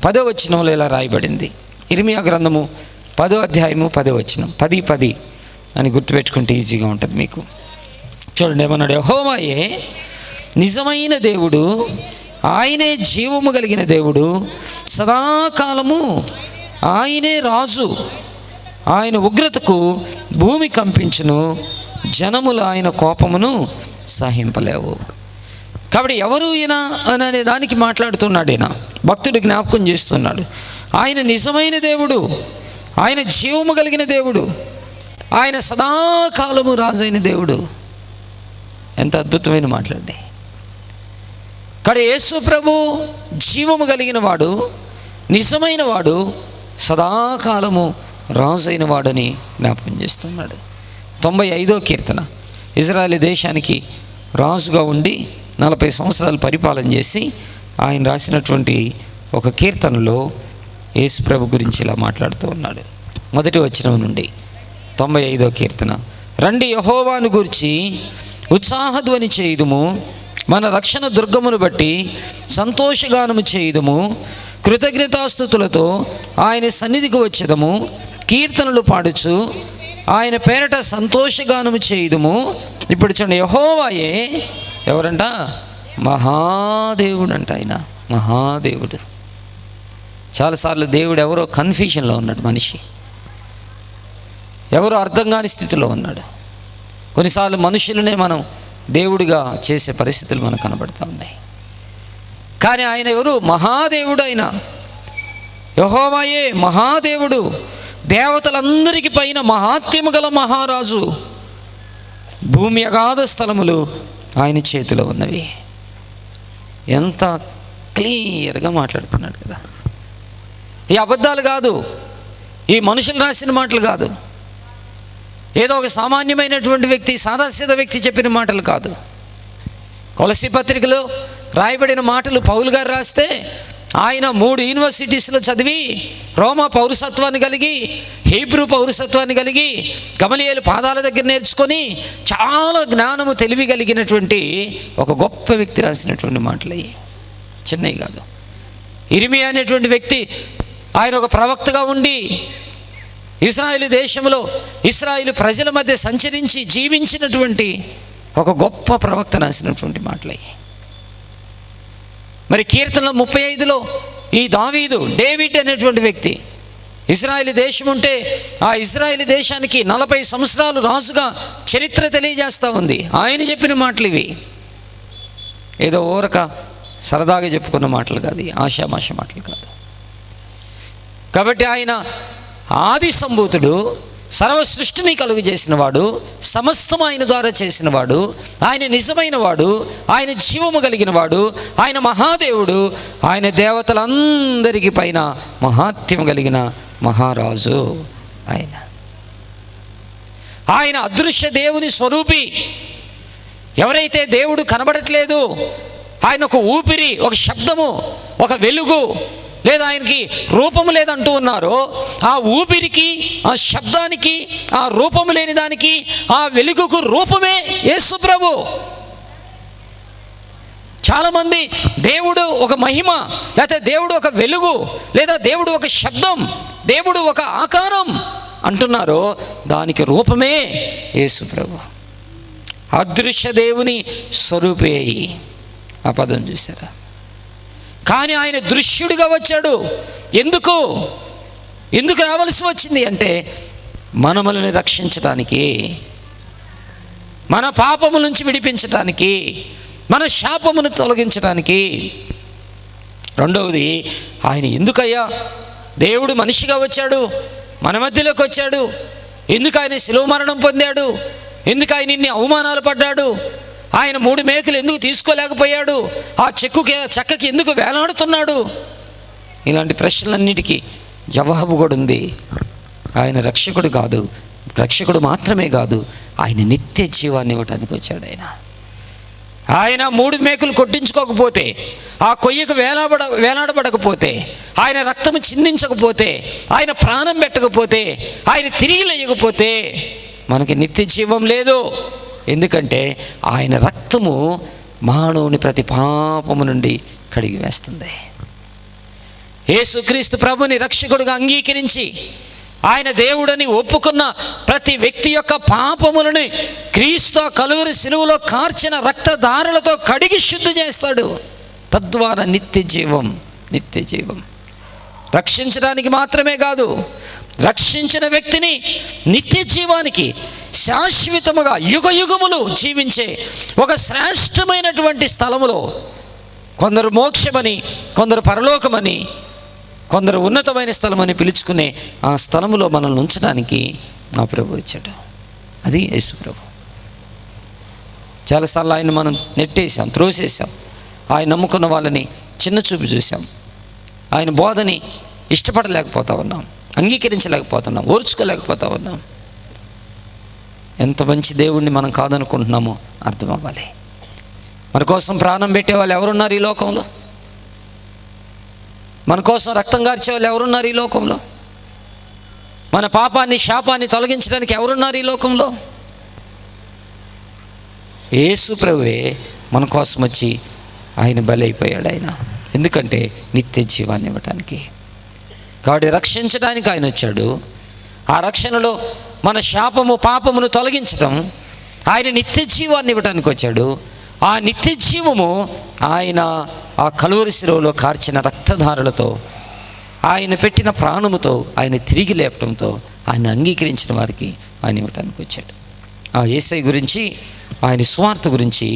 10వ వచనంలో ఇలా రాయబడింది. ఇర్మియా గ్రంథము 10వ అధ్యాయము 10వ వచనం, 10 అని గుర్తుపెట్టుకుంటే ఈజీగా ఉంటుంది మీకు. చూడండి ఏమన్నాడు, యెహోవాయే నిజమైన దేవుడు, ఆయనే జీవము కలిగిన దేవుడు, సదాకాలము ఆయనే రాజు, ఆయన ఉగ్రతకు భూమి కంపించును, జనములు ఆయన కోపమును సహింపలేవు. కాబట్టి ఎవరు ఈయన అనే దానికి మాట్లాడుతున్నాడు. ఈయన భక్తుడు జ్ఞాపకం చేస్తున్నాడు, ఆయన నిజమైన దేవుడు, ఆయన జీవము కలిగిన దేవుడు, ఆయన సదాకాలము రాజు అయిన దేవుడు. ఎంత అద్భుతమైన మాట్లాడి. కాబట్టి యేసు ప్రభు జీవము కలిగిన వాడు, నిజమైన వాడు, సదాకాలము రాజు అయిన వాడని జ్ఞాపకం చేస్తున్నాడు. 95వ కీర్తన, ఇజ్రాయేల్ దేశానికి రాజుగా ఉండి 40 సంవత్సరాలు పరిపాలన చేసి ఆయన రాసినటువంటి ఒక కీర్తనలో యేసు ప్రభు గురించి ఇలా మాట్లాడుతూ ఉన్నాడు. మొదటి వచనం నుండి 95వ కీర్తన, రండి యెహోవాను గూర్చి ఉత్సాహధ్వని చేయుదుము, మన రక్షణ దుర్గమును బట్టి సంతోషగానము చేయుదుము, కృతజ్ఞతాస్తుతులతో ఆయన సన్నిధికి వచ్చేదము, కీర్తనలు పాడుచు ఆయన పేరట సంతోషగానము చేయుదుము. ఇప్పుడు చూడండి, యెహోవాయే ఎవరంట? మహాదేవుడు అంట. ఆయన మహాదేవుడు. చాలాసార్లు దేవుడు ఎవరో కన్ఫ్యూషన్లో ఉన్నాడు, మనిషి ఎవరో అర్థం కాని స్థితిలో ఉన్నాడు. కొన్నిసార్లు మనుషులనే మనం దేవుడిగా చేసే పరిస్థితులు మనకు కనబడుతూ ఉన్నాయి. కానీ ఆయన ఎవరు? మహాదేవుడు. ఆయన యెహోవాయే మహాదేవుడు, దేవతలందరికీ పైన మహాత్యము గల మహారాజు. భూమి అగాధ స్థలములు ఆయన చేతిలో ఉన్నవి. ఎంత క్లియర్గా మాట్లాడుతున్నాడు కదా. ఈ అబద్ధాలు కాదు, ఈ మనుషులు రాసిన మాటలు కాదు, ఏదో ఒక సామాన్యమైనటువంటి వ్యక్తి, సాదాసీద వ్యక్తి చెప్పిన మాటలు కాదు. కొలసీ పత్రికలో రాయబడిన మాటలు పౌలు గారు రాస్తే, ఆయన 3 యూనివర్సిటీస్లో చదివి రోమా పౌరసత్వాన్ని కలిగి, హీబ్రూ పౌరసత్వాన్ని కలిగి, గమలీయేలు పాదాల దగ్గర నేర్చుకొని చాలా జ్ఞానము తెలివి కలిగినటువంటి ఒక గొప్ప వ్యక్తి రాసినటువంటి మాటలు అయ్యి, చిన్నవి కాదు. ఇర్మియా అనేటువంటి వ్యక్తి, ఆయన ఒక ప్రవక్తగా ఉండి ఇశ్రాయేలు దేశంలో ఇశ్రాయేలు ప్రజల మధ్య సంచరించి జీవించినటువంటి ఒక గొప్ప ప్రవక్త రాసినటువంటి మాటలయ్యి. మరి కీర్తనల 35లో ఈ దావీదు, డేవిడ్ అనేటువంటి వ్యక్తి, ఇశ్రాయేలు దేశం ఉంటే ఆ ఇశ్రాయేలు దేశానికి 40 సంవత్సరాలు రాజుగా చరిత్ర తెలియజేస్తూ ఉంది. ఆయన చెప్పిన మాటలు ఇవి. ఏదో ఊరక సరదాగా చెప్పుకున్న మాటలు కాదు, ఆషామాష మాటలు కాదు. కాబట్టి ఆయన ఆది సంభూతుడు, సర్వ సృష్టిని కలుగు చేసినవాడు, సమస్తం ఆయన ద్వారా చేసినవాడు, ఆయన నిజమైన వాడు, ఆయన జీవము కలిగిన వాడు, ఆయన మహాదేవుడు, ఆయన దేవతలందరికీ పైన మహాత్యం కలిగిన మహారాజు. ఆయన అదృశ్య దేవుని స్వరూపి. ఎవరైతే దేవుడు కనబడట్లేదు, ఆయన ఒక ఊపిరి, ఒక శబ్దము, ఒక వెలుగు, లేదా ఆయనకి రూపము లేదంటూ ఉన్నారో, ఆ ఊపిరికి, ఆ శబ్దానికి, ఆ రూపము లేని దానికి, ఆ వెలుగుకు రూపమే యేసు ప్రభు. చాలామంది దేవుడు ఒక మహిమ, లేకపోతే దేవుడు ఒక వెలుగు, లేదా దేవుడు ఒక శబ్దం, దేవుడు ఒక ఆకారం అంటున్నారు. దానికి రూపమే యేసు ప్రభు. అదృశ్య దేవుని స్వరూపే. ఆ పదం చూసారా? కానీ ఆయన దృశ్యుడిగా వచ్చాడు. ఎందుకు రావాల్సి వచ్చింది అంటే, మనములను రక్షించడానికి, మన పాపము నుంచి విడిపించడానికి, మన శాపమును తొలగించడానికి. రెండవది, ఆయన ఎందుకయ్యా దేవుడు మనిషిగా వచ్చాడు, మన మధ్యలోకి వచ్చాడు, ఎందుకు ఆయన శిలువ మరణం పొందాడు, ఎందుకు ఆయన ఇన్ని అవమానాలు పడ్డాడు, ఆయన 3 మేకలు ఎందుకు తీసుకోలేకపోయాడు, ఆ చెక్కకి ఎందుకు వేలాడుతున్నాడు? ఇలాంటి ప్రశ్నలన్నిటికీ జవాబు కూడా ఉంది. ఆయన రక్షకుడు కాదు, రక్షకుడు మాత్రమే కాదు, ఆయన నిత్య జీవాన్ని ఇవ్వడానికి వచ్చాడు. ఆయన 3 మేకులు కొట్టించుకోకపోతే, ఆ కొయ్యకు వేలాడబడకపోతే, ఆయన రక్తము చిందించకపోతే, ఆయన ప్రాణం పెట్టకపోతే, ఆయన తిరిగి లేయకపోతే మనకి నిత్య జీవం లేదు. ఎందుకంటే ఆయన రక్తము మానవుని ప్రతి పాపము నుండి కడిగి వేస్తుంది. యేసుక్రీస్తు ప్రభుని రక్షకుడుగా అంగీకరించి ఆయన దేవుడని ఒప్పుకున్న ప్రతి వ్యక్తి యొక్క పాపములని క్రీస్తు కలువరి శిలువలో కార్చిన రక్తధారలతో కడిగి శుద్ధి చేస్తాడు. తద్వారా నిత్య జీవం రక్షించడానికి మాత్రమే కాదు, రక్షించిన వ్యక్తిని నిత్య జీవానికి శాశ్వతముగా యుగయుగములు జీవించే ఒక శ్రేష్టమైనటువంటి స్థలములో, కొందరు మోక్షమని, కొందరు పరలోకమని, కొందరు ఉన్నతమైన స్థలమని పిలుచుకునే ఆ స్థలములో మనల్ని ఉంచడానికి ఆ ప్రభు ఇచ్చాడు. అది యేసు ప్రభు. చాలాసార్లు ఆయన మనం నెట్టేసాం, త్రోసేసాం. ఆయన నమ్ముకున్న వాళ్ళని చిన్న చూపు చూసాం. ఆయన బోధని ఇష్టపడలేకపోతా ఉన్నాం, అంగీకరించలేకపోతున్నాం, ఓర్చుకోలేకపోతా ఉన్నాం. ఎంత మంచి దేవుణ్ణి మనం కాదనుకుంటున్నామో అర్థం అవ్వాలి. మన కోసం ప్రాణం పెట్టే వాళ్ళు ఎవరున్నారు ఈ లోకంలో? మన కోసం రక్తం కార్చే వాళ్ళు ఎవరున్నారు ఈ లోకంలో? మన పాపాన్ని శాపాన్ని తొలగించడానికి ఎవరున్నారు ఈ లోకంలో? యేసు ప్రభువే మన కోసం వచ్చి ఆయన బలైపోయాడు. ఆయన ఎందుకంటే నిత్య జీవాన్ని ఇవ్వటానికి, కాబట్టి రక్షించడానికి ఆయన వచ్చాడు. ఆ రక్షణలో మన శాపము పాపమును తొలగించటం, ఆయన నిత్య జీవాన్ని ఇవ్వటానికి వచ్చాడు. ఆ నిత్య జీవము ఆయన ఆ కలువరి శిలువలో కార్చిన రక్తధారలతో, ఆయన పెట్టిన ప్రాణముతో, ఆయన తిరిగి లేపటంతో, ఆయన అంగీకరించిన వారికి ఆయన ఇవ్వటానికి వచ్చాడు. ఆ యేసయ్య గురించి, ఆయన సువార్త గురించి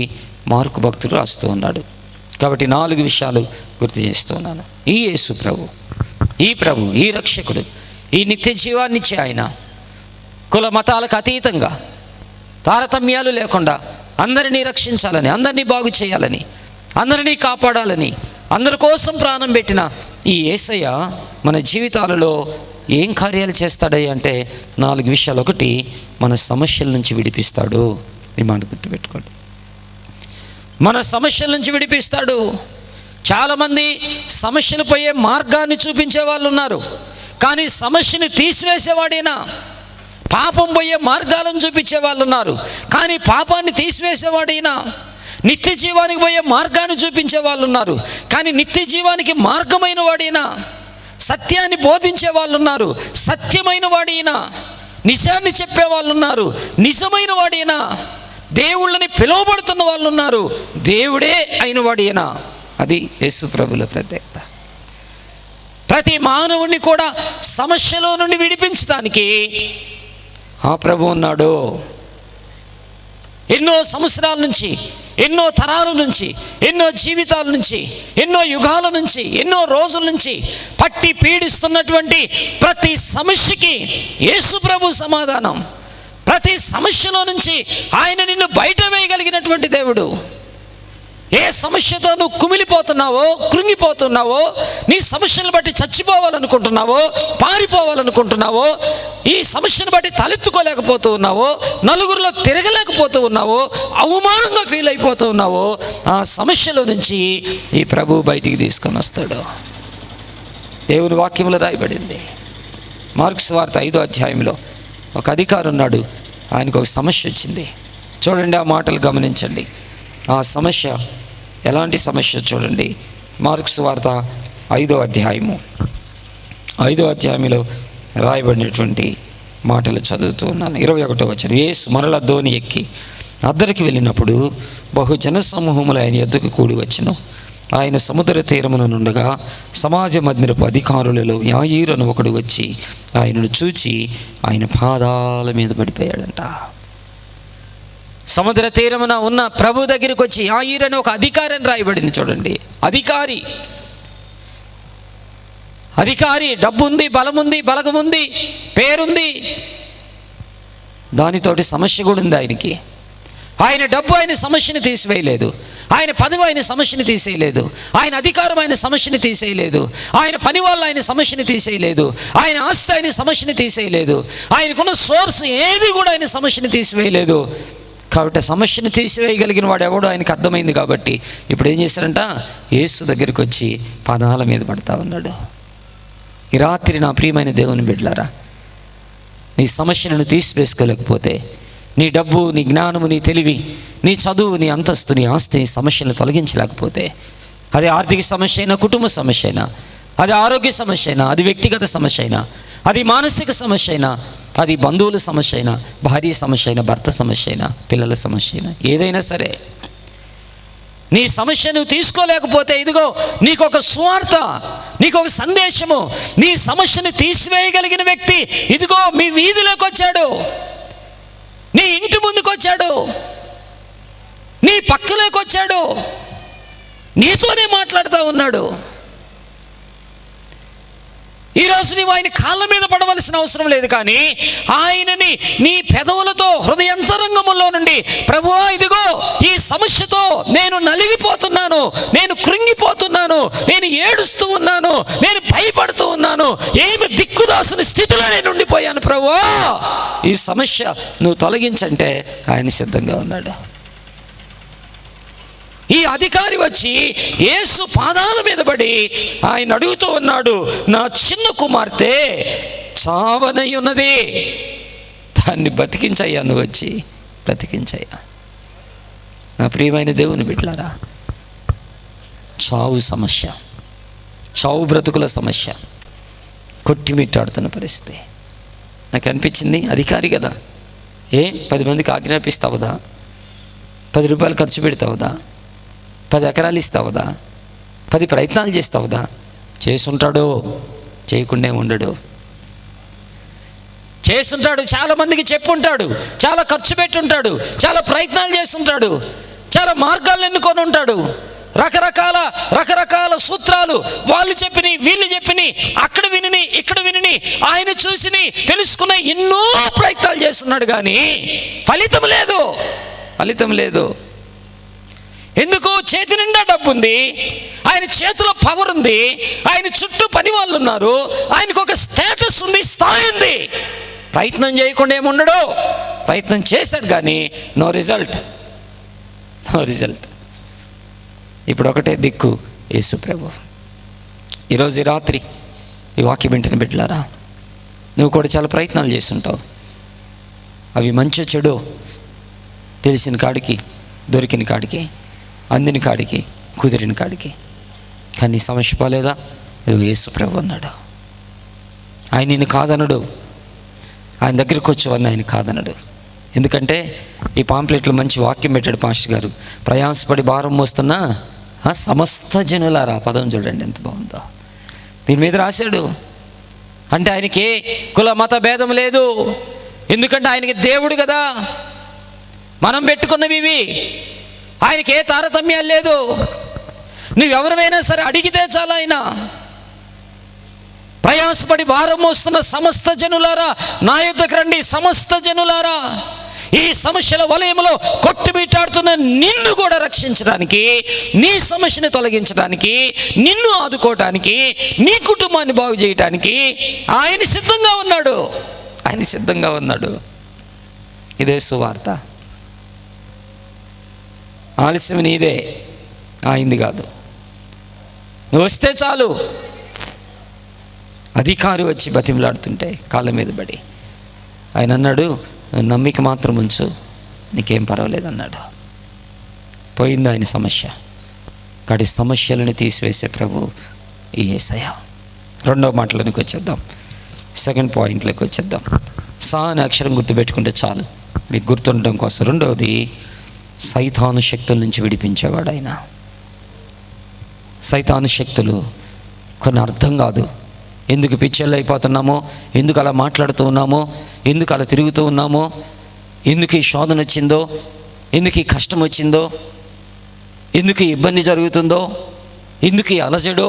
మార్కు భక్తుడు రాస్తూ ఉన్నాడు. కాబట్టి 4 విషయాలు గుర్తు చేస్తున్నాను. ఈ యేసు ప్రభు, ఈ రక్షకుడు, ఈ నిత్య జీవాన్నిచ్చే ఆయన కుల మతాలకు అతీతంగా, తారతమ్యాలు లేకుండా అందరినీ రక్షించాలని, అందరినీ బాగు చేయాలని, అందరినీ కాపాడాలని, అందరి కోసం ప్రాణం పెట్టిన ఈ యేసయ్య మన జీవితాలలో ఏం కార్యాలు చేస్తాడయ్య అంటే 4 విషయాలు. ఒకటి, మన సమస్యల నుంచి విడిపిస్తాడు. ఈ మాట గుర్తుపెట్టుకోండి, మన సమస్యల నుంచి విడిపిస్తాడు. చాలామంది సమస్యలు పోయే మార్గాన్ని చూపించే వాళ్ళు ఉన్నారు, కానీ సమస్యని తీసివేసేవాడేనా? పాపం పోయే మార్గాలను చూపించే వాళ్ళు ఉన్నారు, కానీ పాపాన్ని తీసివేసేవాడైనా? నిత్య జీవానికి పోయే మార్గాన్ని చూపించే వాళ్ళు ఉన్నారు, కానీ నిత్య జీవానికి మార్గమైన వాడైనా? సత్యాన్ని బోధించే వాళ్ళు ఉన్నారు, సత్యమైన వాడైనా? నిజాన్ని చెప్పే వాళ్ళు ఉన్నారు, నిజమైన వాడైనా? దేవుళ్ళని పిలువబడుతున్న వాళ్ళు ఉన్నారు, దేవుడే అయిన వాడైనా? అది యేసు ప్రభుల ప్రత్యేకత. ప్రతి మానవుడిని కూడా సమస్యలో నుండి విడిపించడానికి ఆ ప్రభు ఉన్నాడు. ఎన్నో సంవత్సరాల నుంచి, ఎన్నో తరాల నుంచి, ఎన్నో జీవితాల నుంచి, ఎన్నో యుగాల నుంచి, ఎన్నో రోజుల నుంచి పట్టి పీడిస్తున్నటువంటి ప్రతి సమస్యకి యేసు ప్రభు సమాధానం. ప్రతి సమస్యలో నుంచి ఆయన నిన్ను బయట వేయగలిగినటువంటి దేవుడు. ఏ సమస్యతో నువ్వు కుమిలిపోతున్నావో, కృంగిపోతున్నావో, నీ సమస్యను బట్టి చచ్చిపోవాలనుకుంటున్నావో, పారిపోవాలనుకుంటున్నావో, ఈ సమస్యను బట్టి తలెత్తుకోలేకపోతూ ఉన్నావో, నలుగురిలో తిరగలేకపోతూ ఉన్నావో, అవమానంగా ఫీల్ అయిపోతూ ఉన్నావో, ఆ సమస్యలో నుంచి ఈ ప్రభు బయటికి తీసుకొని వస్తాడు. దేవుని వాక్యంలో రాయబడింది. మార్కు సువార్త 5వ అధ్యాయంలో ఒక అధికారి ఉన్నాడు, ఆయనకు ఒక సమస్య వచ్చింది. చూడండి, ఆ మాటలు గమనించండి. ఆ సమస్య ఎలాంటి సమస్య చూడండి. మార్కు సువార్త 5వ అధ్యాయము 5వ అధ్యాయంలో రాయబడినటువంటి మాటలు చదువుతూ ఉన్నాను. 21వ వచనం. యేసు మరల ధోని ఎక్కి అద్దరికి వెళ్ళినప్పుడు బహుజన సమూహములు ఆయన ఎద్దుకు కూడి వచ్చెను. ఆయన సముద్ర తీరమున నుండగా సమాజ మందిరపు అధికారులలో యాయీరు అని ఒకడు వచ్చి ఆయనను చూచి ఆయన పాదాల మీద పడిపోయాడంట. సముద్ర తీరమున ఉన్న ప్రభు దగ్గరికి వచ్చి యాయీరు అని ఒక అధికారి అని రాయబడింది. చూడండి, అధికారి డబ్బుంది, బలముంది, బలగముంది, పేరుంది, దానితోటి సమస్య కూడా ఉంది ఆయనకి. ఆయన డబ్బు ఆయన సమస్యని తీసివేయలేదు, ఆయన పదవి ఆయన సమస్యని తీసేయలేదు, ఆయన అధికారం ఆయన సమస్యని తీసేయలేదు, ఆయన పని వాళ్ళు ఆయన సమస్యని తీసేయలేదు, ఆయన ఆస్తి ఆయన సమస్యని తీసేయలేదు, ఆయనకున్న సోర్స్ ఏది కూడా ఆయన సమస్యని తీసివేయలేదు. కాబట్టి సమస్యను తీసివేయగలిగిన వాడు ఎవడో ఆయనకు అర్థమైంది. కాబట్టి ఇప్పుడు ఏం చేశారంట, యేసు దగ్గరికి వచ్చి పాదాల మీద పడతా ఉన్నాడు. ఈ రాత్రి నా ప్రియమైన దేవుని బిడ్డలారా, నీ సమస్యలను తీసివేసుకోలేకపోతే, నీ డబ్బు, నీ జ్ఞానము, నీ తెలివి, నీ చదువు, నీ అంతస్తు, నీ ఆస్తి సమస్యలను తొలగించలేకపోతే, అది ఆర్థిక సమస్య అయినా, కుటుంబ సమస్య అయినా, అది ఆరోగ్య సమస్య అయినా, అది వ్యక్తిగత సమస్య అయినా, అది మానసిక సమస్య అయినా, అది బంధువుల సమస్య అయినా, భార్య సమస్య అయినా, భర్త సమస్య అయినా, పిల్లల సమస్య అయినా, ఏదైనా సరే నీ సమస్య నువ్వు తీసుకోలేకపోతే, ఇదిగో నీకు ఒక సువార్త, నీకు ఒక సందేశము. నీ సమస్యను తీసివేయగలిగిన వ్యక్తి ఇదిగో మీ వీధిలోకి వచ్చాడు, నీ ఇంటి ముందుకు వచ్చాడు, నీ పక్కలోకి వచ్చాడు, నీతోనే మాట్లాడుతూ ఉన్నాడు. ఈరోజు నీవు ఆయన కాళ్ళ మీద పడవలసిన అవసరం లేదు, కానీ ఆయనని నీ పెదవులతో హృదయంతరంగములో నుండి, ప్రభువా ఇదిగో ఈ సమస్యతో నేను నలిగిపోతున్నాను, నేను కృంగిపోతున్నాను, నేను ఏడుస్తూ ఉన్నాను, నేను భయపడుతూ ఉన్నాను, ఏమి దిక్కుదాసుని స్థితిలో నేను ఉండిపోయాను ప్రభువా, ఈ సమస్య నువ్వు తొలగించంటే ఆయన సిద్ధంగా ఉన్నాడు. ఈ అధికారి వచ్చి యేసు పాదాల మీద పడి ఆయన అడుగుతూ ఉన్నాడు, నా చిన్న కుమార్తె చావనై ఉన్నది, దాన్ని బతికించయ్యా, నువ్వు వచ్చి బ్రతికించయ్యా. నా ప్రియమైన దేవుని బిడ్డలారా, చావు సమస్య, చావు బ్రతుకుల సమస్య కొట్టిమిట్టాడుతున్న పరిస్థితి. నాకు అనిపించింది, అధికారి కదా, 10 మందికి ఆజ్ఞాపిస్తావుదా, 10 రూపాయలు ఖర్చు పెడతావుదా, 10 ఎకరాలు ఇస్తావుదా, 10 ప్రయత్నాలు చేస్తావుదా? చేసుంటాడు, చేయకుండా ఉండడు. చేసుంటాడు, చాలా మందికి చెప్పుంటాడు, చాలా ఖర్చు పెట్టుంటాడు, చాలా ప్రయత్నాలు చేస్తుంటాడు, చాలా మార్గాలు ఎన్నుకొని ఉంటాడు, రకరకాల సూత్రాలు, వాళ్ళు చెప్పిని, వీళ్ళు చెప్పిని, అక్కడ విని, ఇక్కడ విని, ఆయన చూసిని, తెలుసుకున్న ఎన్నో ప్రయత్నాలు చేస్తున్నాడు, కానీ ఫలితం లేదు. ఎందుకు? చేతి నిండా డబ్బు ఉంది, ఆయన చేతిలో పవర్ ఉంది, ఆయన చుట్టూ పని వాళ్ళు ఉన్నారు, ఆయనకు ఒక స్టేటస్ ఉంది, స్థాయి ఉంది. ప్రయత్నం చేయకుండా ఏముండడు. ప్రయత్నం చేశాడు కానీ నో రిజల్ట్. ఇప్పుడు ఒకటే దిక్కు, యేసు ప్రభు. ఈరోజు ఈ రాత్రి ఈ వాక్యం వింటున్న బిడ్డలారా, నువ్వు కూడా చాలా ప్రయత్నాలు చేస్తుంటావు, అవి మంచి చెడు తెలిసిన కాడికి, దొరికిన కాడికి, అందిన కాడికి, కుదిరిన కాడికి, కానీ సమస్య పోలేదా? యేసు ప్రభు అన్నాడు, ఆయన నిన్ను కాదనడు, ఆయన దగ్గరికి వచ్చేవాడిని ఆయన కాదనడు. ఎందుకంటే ఈ పాంప్లెట్లో మంచి వాక్యం పెట్టాడు పాస్టర్ గారు, ప్రయాసపడి భారం మోస్తున్న సమస్త జనులారా. పదం చూడండి ఎంత బాగుందో, దీని మీద రాశాడు. అంటే ఆయనకి కుల మత భేదం లేదు, ఎందుకంటే ఆయనకి దేవుడు కదా. మనం పెట్టుకున్నవి ఇవి, ఆయనకి ఏ తారతమ్యాలు లేదు. నువ్వెవరివైనా సరే అడిగితే చాలా, ఆయన ప్రయాసపడి భారం మోస్తున్న సమస్త జనులారా నా యొద్దకు రండి. సమస్త జనులారా, ఈ సమస్యల వలయంలో కొట్టుబిట్టాడుతున్న నిన్ను కూడా రక్షించడానికి, నీ సమస్యను తొలగించడానికి, నిన్ను ఆదుకోవటానికి, నీ కుటుంబాన్ని బాగు చేయటానికి ఆయన సిద్ధంగా ఉన్నాడు. ఇదే సువార్త. ఆలస్యం నీదే, ఆయింది కాదు. నువ్వు వస్తే చాలు. అధికారి వచ్చి బతిమలాడుతుంటే కాళ్ళ మీద పడి ఆయన అన్నాడు, నమ్మిక మాత్రం ఉంచు, నీకేం పర్వాలేదు అన్నాడు. పోయింది ఆయన సమస్య. కాబట్టి సమస్యలను తీసివేసే ప్రభు ఈ యేసయ్య. రెండవ మాటలోనికి వచ్చేద్దాం, సెకండ్ పాయింట్లోకి వచ్చేద్దాం. సా అనే అక్షరం గుర్తుపెట్టుకుంటే చాలు, మీకు గుర్తుండటం కోసం. రెండవది, సైతాను శక్తుల నుంచి విడిపించేవాడు ఆయన. సైతాను శక్తులు కొన్ని అర్థం కాదు. ఎందుకు పిచ్చర్లు అయిపోతున్నామో, ఎందుకు అలా మాట్లాడుతూ ఉన్నామో, ఎందుకు అలా తిరుగుతూ ఉన్నామో, ఎందుకు ఈ శోధన వచ్చిందో, ఎందుకు ఈ కష్టం వచ్చిందో, ఎందుకు ఈ ఇబ్బంది జరుగుతుందో, ఎందుకు ఈ అలజడో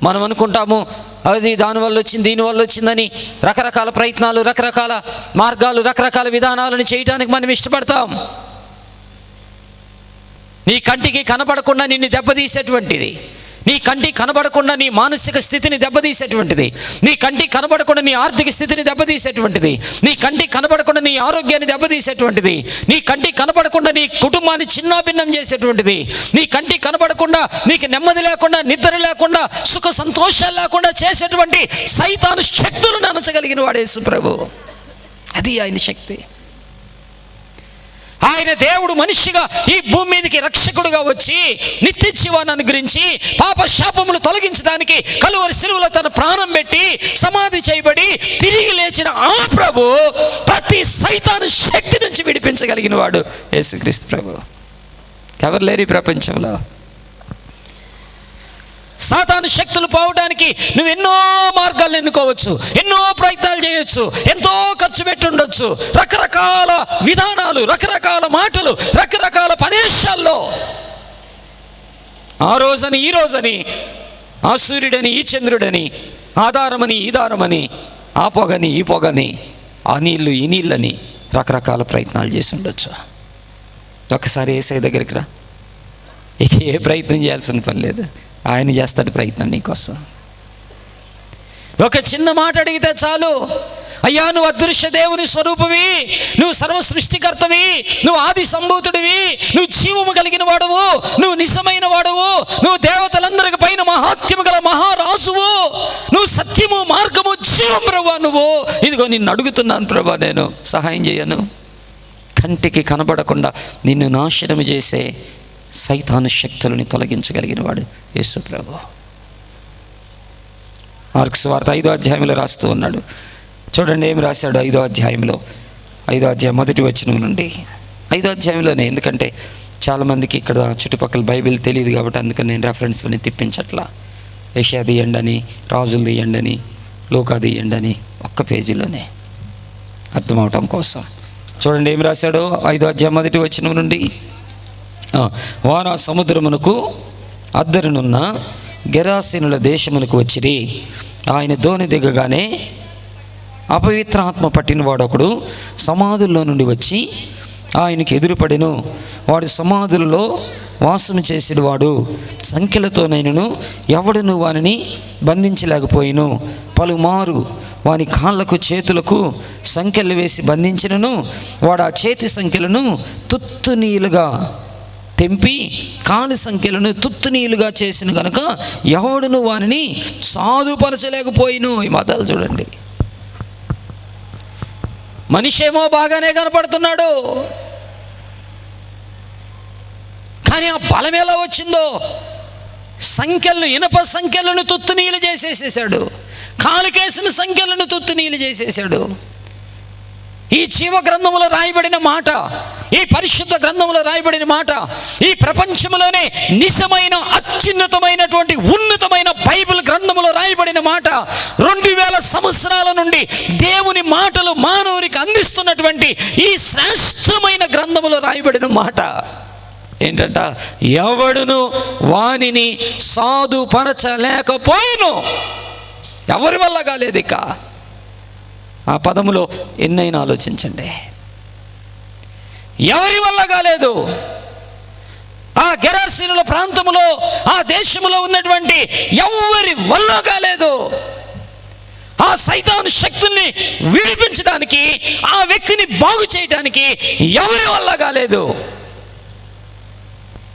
మనం అనుకుంటాము. అది దానివల్ల వచ్చింది, దీనివల్ల వచ్చిందని రకరకాల ప్రయత్నాలు, రకరకాల మార్గాలు, రకరకాల విధానాలను చేయడానికి మనం ఇష్టపడతాం. నీ కంటికి కనబడకుండా నిన్ను దెబ్బతీసేటువంటిది, నీ కంటికి కనబడకుండా నీ మానసిక స్థితిని దెబ్బతీసేటువంటిది, నీ కంటికి కనబడకుండా నీ ఆర్థిక స్థితిని దెబ్బతీసేటువంటిది, నీ కంటికి కనబడకుండా నీ ఆరోగ్యాన్ని దెబ్బతీసేటువంటిది, నీ కంటికి కనబడకుండా నీ కుటుంబాన్ని చిన్నాభిన్నం చేసేటువంటిది, నీ కంటికి కనబడకుండా నీకు నెమ్మది లేకుండా, నిద్ర లేకుండా, సుఖ సంతోషాలు లేకుండా చేసేటువంటి సైతాను శక్తులను అణచగలిగిన వాడు యేసు ప్రభు. అది ఆయన శక్తి. ఆయన దేవుడు మనిషిగా ఈ భూమి మీదకి రక్షకుడుగా వచ్చి నిత్య జీవాన్ని అనుగ్రహించి పాప శాపములు తొలగించడానికి కలువరి శిలువలో తన ప్రాణం పెట్టి సమాధి చేయబడి తిరిగి లేచిన ఆ ప్రభు ప్రతి సైతాను శక్తి నుంచి విడిపించగలిగిన వాడు యేసుక్రీస్తు ప్రభు. ఎవరు లేరు ఈ ప్రపంచంలో. సాతాను శక్తులు పోవడానికి నువ్వు ఎన్నో మార్గాలు ఎన్నుకోవచ్చు, ఎన్నో ప్రయత్నాలు చేయొచ్చు, ఎంతో ఖర్చు పెట్టి ఉండొచ్చు, రకరకాల విధానాలు, రకరకాల మాటలు, రకరకాల ప్రదేశాల్లో ఆ రోజని ఈ రోజని, ఆ సూర్యుడని ఈ చంద్రుడని, ఆధారమని ఈ దారమని, ఆ పొగని ఈ పొగని, ఆ నీళ్ళు ఈ నీళ్ళని రకరకాల ప్రయత్నాలు చేసి ఉండొచ్చు. ఒకసారి యేసయ్య దగ్గరికి రా, ఏ ప్రయత్నం చేయాల్సిన పని లేదు, ఆయన చేస్తాడు ప్రయత్నం నీకోసం. ఒక చిన్న మాట అడిగితే చాలు, అయ్యా నువ్వు అదృశ్య దేవుని స్వరూపవి, నువ్వు సర్వ సృష్టికర్తవి, నువ్వు ఆది సంభూతుడివి, నువ్వు జీవము కలిగిన వాడవు, నువ్వు నిజమైన వాడవు, నువ్వు దేవతలందరికి పైన మహాత్యము గల మహారాజువు, నువ్వు సత్యము మార్గము జీవం ప్రభువా, నువ్వు ఇదిగో నిన్ను అడుగుతున్నాను ప్రభువా, నేను సహాయం చేయను. కంటికి కనబడకుండా నిన్ను నాశనం చేసే సైతాను శక్తులని తొలగించగలిగిన వాడు యేసు ప్రభు. మార్కు సువార్త 5వ అధ్యాయంలో రాస్తూ ఉన్నాడు. చూడండి ఏమి రాశాడు 5వ అధ్యాయంలో, 5వ అధ్యాయం మొదటి వచనం నుండి. 5వ అధ్యాయంలోనే, ఎందుకంటే చాలామందికి ఇక్కడ చుట్టుపక్కల బైబిల్ తెలియదు కాబట్టి అందుకని నేను రెఫరెన్స్లని తిప్పించట్లా. యెషయా తీయండి అని, రాజులు తీయండి అని, లూకా తీయండి అని, ఒక్క పేజీలోనే అర్థమవటం కోసం. చూడండి ఏమి రాశాడు 5వ అధ్యాయం మొదటి వచనం నుండి. వారు ఆ సముద్రమునకు అద్దరునున్న గెరాసీనుల దేశమునకు వచ్చిరి. ఆయన ధోని దిగగానే అపవిత్రాత్మ పట్టినవాడు ఒకడు సమాధుల్లో నుండి వచ్చి ఆయనకి ఎదురుపడెను. వాడు సమాధులలో వాసము చేసేవాడు, సంఖ్యలతోనైనను ఎవడును వానిని బంధించలేకపోయిను. పలుమారు వాని కాళ్ళకు చేతులకు సంఖ్యలు వేసి బంధించినను వాడు ఆ చేతి సంఖ్యలను తుత్తునీలుగా తెంపి కాలి సంఖ్యలను తుత్తునీలుగా చేసిన కనుక ఎవడును వారిని సాధుపరచలేకపోయిను. ఈ మతాలు చూడండి, మనిషి ఏమో బాగానే కనపడుతున్నాడు, కానీ ఆ బలం ఎలా వచ్చిందో, సంఖ్యలను, ఇనప సంఖ్యలను తుత్తునీలు చేసేసేసాడు, కాలుకేసిన సంఖ్యలను తుత్తునీలు చేసేసాడు. ఈ జీవ గ్రంథములో రాయబడిన మాట, ఈ పరిశుద్ధ గ్రంథములో రాయబడిన మాట, ఈ ప్రపంచంలోనే నిజమైన అత్యున్నతమైనటువంటి ఉన్నతమైన బైబిల్ గ్రంథములో రాయబడిన మాట, 2000 సంవత్సరాల నుండి దేవుని మాటలు మానవునికి అందిస్తున్నటువంటి ఈ శ్రేష్టమైన గ్రంథములో రాయబడిన మాట ఏంటంట, ఎవడును వానిని సాధుపరచలేకపోయిను. ఎవరి వల్ల కాలేదు. ఇక ఆ పదములో ఎన్నైనా ఆలోచించండి, ఎవరి వల్ల కాలేదు. ఆ గెరాసీనుల ప్రాంతములో, ఆ దేశములో ఉన్నటువంటి ఎవరి వల్ల కాలేదు. ఆ సైతాను శక్తుల్ని విడిపించడానికి, ఆ వ్యక్తిని బాగు చేయడానికి ఎవరి వల్ల కాలేదు.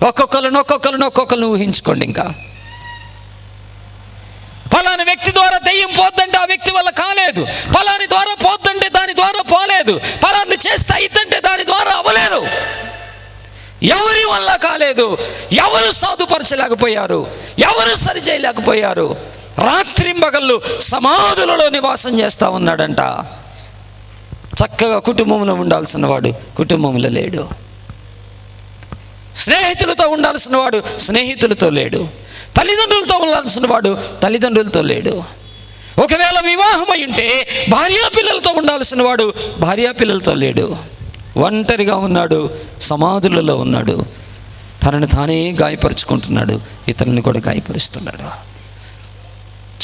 ఒక్కొక్కరిని ఊహించుకోండి. ఇంకా ఫలాని వ్యక్తి ద్వారా దెయ్యం పోద్దంటే ఆ వ్యక్తి వల్ల కాలేదు, ఫలాని ద్వారా పోద్దంటే దాని ద్వారా పోలేదు, ఫలాన్ని చేస్తే అయిద్దంటే దాని ద్వారా అవ్వలేదు. ఎవరి వల్ల కాలేదు. ఎవరు సాధుపరచలేకపోయారు, ఎవరు సరి చేయలేకపోయారు. రాత్రింబగళ్ళు సమాధులలో నివాసం చేస్తూ ఉన్నాడంట. చక్కగా కుటుంబంలో ఉండాల్సిన వాడు కుటుంబంలో లేడు, స్నేహితులతో ఉండాల్సిన వాడు స్నేహితులతో లేడు, తల్లిదండ్రులతో ఉండాల్సిన వాడు తల్లిదండ్రులతో లేడు. ఒకవేళ వివాహం అయి ఉంటే భార్యాపిల్లలతో ఉండాల్సిన వాడు భార్యాపిల్లలతో లేడు. ఒంటరిగా ఉన్నాడు, సమాధులలో ఉన్నాడు, తనని తానే గాయపరుచుకుంటున్నాడు, ఇతరులను కూడా గాయపరుస్తున్నాడు.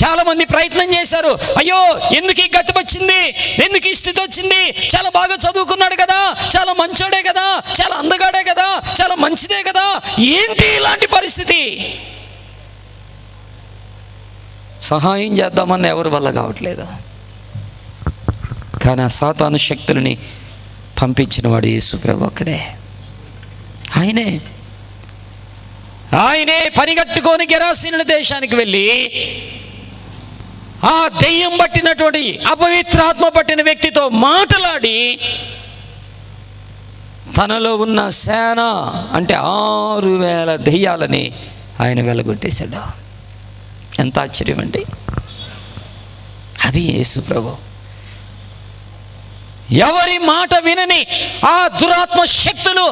చాలామంది ప్రయత్నం చేశారు, అయ్యో ఎందుకు ఈ గతి వచ్చింది, ఎందుకు ఈ స్థితి వచ్చింది, చాలా బాగా చదువుకున్నాడు కదా, చాలా మంచోడే కదా, చాలా అందగాడే కదా, చాలా మంచిదే కదా, ఏంటి ఇలాంటి పరిస్థితి. సహాయం చేద్దామన్న ఎవరి వల్ల కావట్లేదు. కానీ ఆ సాతాను శక్తులని పంపించిన వాడు యేసు ప్రభు ఒక్కడే. ఆయనే పనిగట్టుకొని గెరాసీనుల దేశానికి వెళ్ళి ఆ దెయ్యం పట్టినటువంటి అపవిత్రాత్మ పట్టిన వ్యక్తితో మాట్లాడి తనలో ఉన్న సేన అంటే 6,000 దెయ్యాలని ఆయన వెలగొట్టేశాడు. ఎంత ఆశ్చర్యం అండి! అది యేసు ప్రభు. ఎవరి మాట వినని ఆ దురాత్మ శక్తులు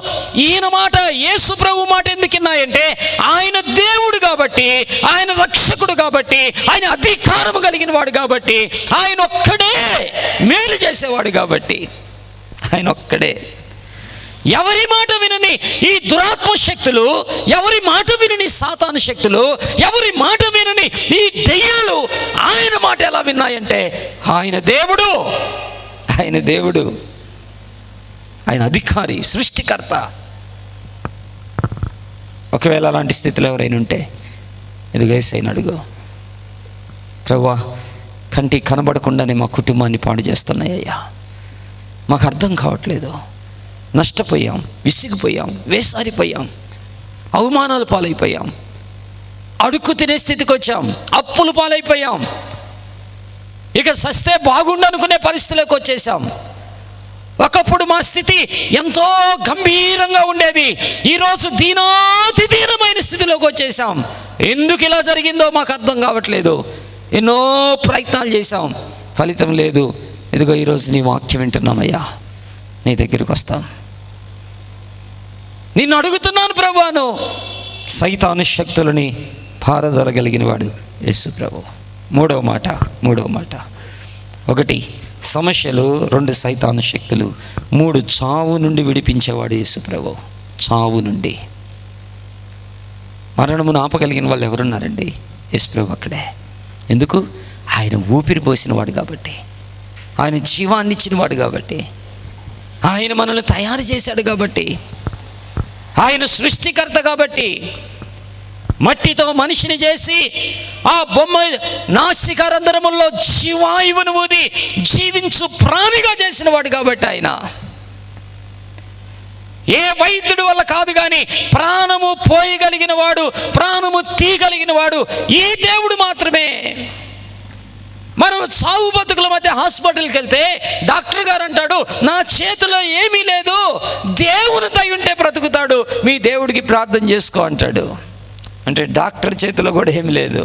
ఈయన మాట, యేసు ప్రభు మాట ఎందుకు విన్నాయంటే ఆయన దేవుడు కాబట్టి, ఆయన రక్షకుడు కాబట్టి, ఆయన అధికారం కలిగిన వాడు కాబట్టి, ఆయన ఒక్కడే మేలు చేసేవాడు కాబట్టి, ఆయన ఒక్కడే. ఎవరి మాట వినని ఈ దురాత్మ శక్తులు, ఎవరి మాట వినని సాతాను శక్తులు, ఎవరి మాట వినని ఈ దెయ్యాలు ఆయన మాట ఎలా విన్నాయంటే ఆయన దేవుడు, ఆయన దేవుడు, ఆయన అధికారి, సృష్టికర్త. ఒకవేళ అలాంటి స్థితిలో ఎవరైనా ఉంటే ఇదిగో యేసయ్యని అడుగు. ప్రభువా, కంటికి కనబడకుండానే మా కుటుంబాన్ని పాడు చేస్తున్నాయ్యా, మాకు అర్థం కావట్లేదు, నష్టపోయాం, విసిగిపోయాం, వేసారిపోయాం, అవమానాలు పాలైపోయాం, అడుక్కు తినే స్థితికి వచ్చాం, అప్పులు పాలైపోయాం, ఇక సస్తే బాగుండనుకునే పరిస్థితిలోకి వచ్చేసాం. ఒకప్పుడు మా స్థితి ఎంతో గంభీరంగా ఉండేది, ఈరోజు దీనాతి దీనమైన స్థితిలోకి వచ్చేసాం. ఎందుకు ఇలా జరిగిందో మాకు అర్థం కావట్లేదు, ఎన్నో ప్రయత్నాలు చేశాం, ఫలితం లేదు. ఇదిగో ఈరోజు నీ వాక్యం వింటున్నామయ్యా, నీ దగ్గరికి వస్తాం, నిన్ను అడుగుతున్నాను ప్రభువాను. సైతాను శక్తులని పారదొలగలిగిన వాడు యేసు ప్రభు. మూడవ మాట 1 సమస్యలు, 2 సైతాను శక్తులు, 3 చావు నుండి విడిపించేవాడు యేసు ప్రభు. చావు నుండి, మరణమును ఆపగలిగిన వాళ్ళు ఎవరున్నారండి? యేసు ప్రభు అక్కడే. ఎందుకు? ఆయన ఊపిరి పోసిన వాడు కాబట్టి, ఆయన జీవాన్ని ఇచ్చిన వాడు కాబట్టి, ఆయన మనల్ని తయారు చేశాడు కాబట్టి, ఆయన సృష్టికర్త కాబట్టి, మట్టితో మనిషిని చేసి ఆ బొమ్మ నాసికారంధ్రముల్లో జీవాయువును ఊది జీవించు ప్రాణిగా చేసిన వాడు కాబట్టి, ఆయన ఏ వైద్యుడి వల్ల కాదు కానీ ప్రాణము పోయగలిగిన వాడు, ప్రాణము తీయగలిగిన వాడు ఈ దేవుడు మాత్రమే. మనం చావు బతుకుల మధ్య హాస్పిటల్కి వెళ్తే డాక్టర్ గారు అంటాడు, నా చేతిలో ఏమీ లేదు, దేవుని దయ ఉంటే బ్రతుకుతాడు, మీ దేవుడికి ప్రార్థన చేసుకో అంటాడు. అంటే డాక్టర్ చేతిలో కూడా ఏమి లేదు,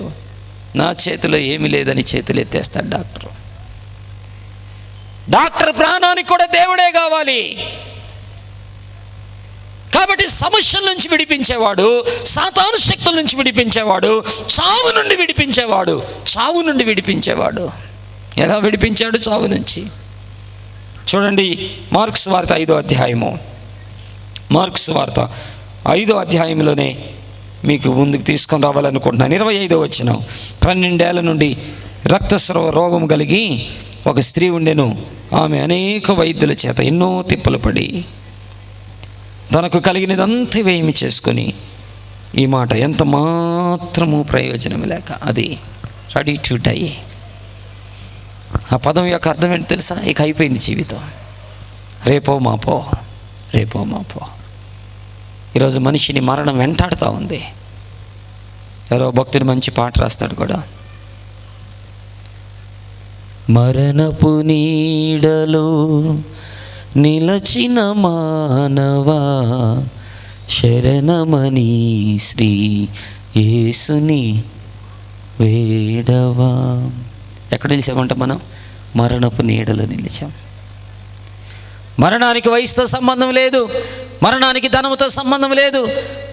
నా చేతిలో ఏమీ లేదని చేతులు ఎత్తేస్తాడు డాక్టర్. డాక్టర్ ప్రాణానికి కూడా దేవుడే కావాలి. కాబట్టి సమస్యల నుంచి విడిపించేవాడు, సాతాను శక్తుల నుంచి విడిపించేవాడు, చావు నుండి విడిపించేవాడు. ఎలా విడిపించాడు చావు నుంచి? చూడండి, మార్కు సువార్త 5వ అధ్యాయము, మార్కు సువార్త 5వ అధ్యాయంలోనే మీకు ముందుకు తీసుకొని రావాలనుకుంటున్నాను. 25వ వచనం. 12 ఏళ్ల నుండి రక్తస్రావ రోగం కలిగి ఒక స్త్రీ ఉండెను. ఆమె అనేక వైద్యుల చేత ఎన్నో తిప్పలు పడి తనకు కలిగినదంతా వేమి చేసుకొని ఈ మాట ఎంత మాత్రము ప్రయోజనం లేక, అది రెడీ టు డై. ఆ పదం యొక్క అర్థం ఏంటి తెలుసా? ఇక అయిపోయింది జీవితం, రేపో మాపో. ఈరోజు మనిషిని మరణం వెంటాడుతూ ఉంది. ఎవరో భక్తుడు మంచి పాట రాస్తాడు కూడా, మరణపు నీడలో నిలచిన మానవా శరణమని శ్రీ యేసుని వేడవా. ఎక్కడ నిలిచామంట మనం? మరణపు నీడలో నిలిచాం. మరణానికి వయసుతో సంబంధం లేదు, మరణానికి ధనముతో సంబంధం లేదు,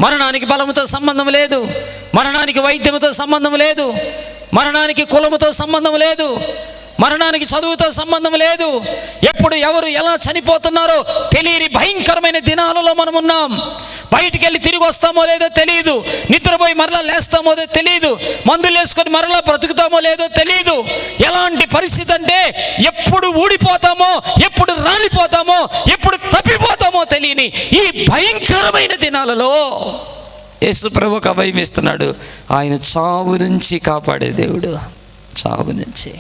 మరణానికి బలముతో సంబంధం లేదు, మరణానికి వైద్యముతో సంబంధం లేదు, మరణానికి కులముతో సంబంధం లేదు, మరణానికి చదువుతో సంబంధం లేదు. ఎప్పుడు ఎవరు ఎలా చనిపోతున్నారో తెలియని భయంకరమైన దినాలలో మనం ఉన్నాం. బయటికి వెళ్ళి తిరిగి వస్తామో లేదో తెలియదు, నిద్రపోయి మరలా లేస్తామో లేదో తెలియదు, మందులు వేసుకొని మరలా బ్రతుకుతామో లేదో తెలియదు. ఎలాంటి పరిస్థితి అంటే ఎప్పుడు ఊడిపోతామో, ఎప్పుడు రాలిపోతామో, ఎప్పుడు తప్పిపోతామో తెలియని ఈ భయంకరమైన దినాలలో యేసు ప్రభు ఒక అభయం ఇస్తున్నాడు. ఆయన చావు నుంచి కాపాడే దేవుడు, చావు నుంచి.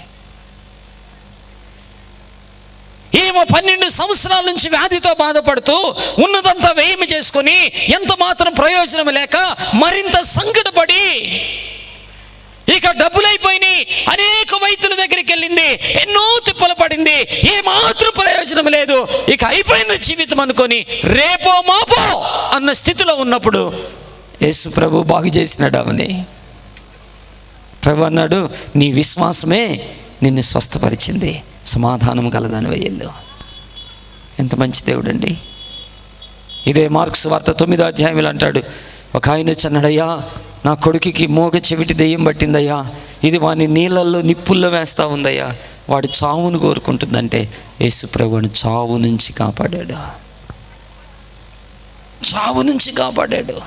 ఏమో 12 సంవత్సరాల నుంచి వ్యాధితో బాధపడుతూ ఉన్నదంతా వ్యయం చేసుకొని ఎంత మాత్రం ప్రయోజనం లేక మరింత సంకటపడి ఇక డబ్బులు అయిపోయినాయి, అనేక వైద్యుల దగ్గరికి వెళ్ళింది, ఎన్నో తిప్పలు పడింది, ఏమాత్రం ప్రయోజనం లేదు, ఇక అయిపోయింది జీవితం అనుకొని రేపో మాపో అన్న స్థితిలో ఉన్నప్పుడు యేసు ప్రభు బాగు చేసినాడు ఆమెని. ప్రభు అన్నాడు, నీ విశ్వాసమే నిన్ను స్వస్థపరిచింది, సమాధానం కలదాని వెళ్ళు. ఎంత మంచి దేవుడు అండి. ఇదే మార్కు సువార్త 9వ అధ్యాయంలో అంటాడు, ఒక ఆయన వచ్చి అన్నాడయ్యా, నా కొడుకుకి మోగ చెవిటి దెయ్యం పట్టిందయ్యా, ఇది వాడిని నీళ్ళల్లో నిప్పుల్లో వేస్తూ ఉందయ్యా, వాడు చావును కోరుకుంటుందంటే యేసు ప్రభువుని చావు నుంచి కాపాడాడు, చావు నుంచి కాపాడాడు.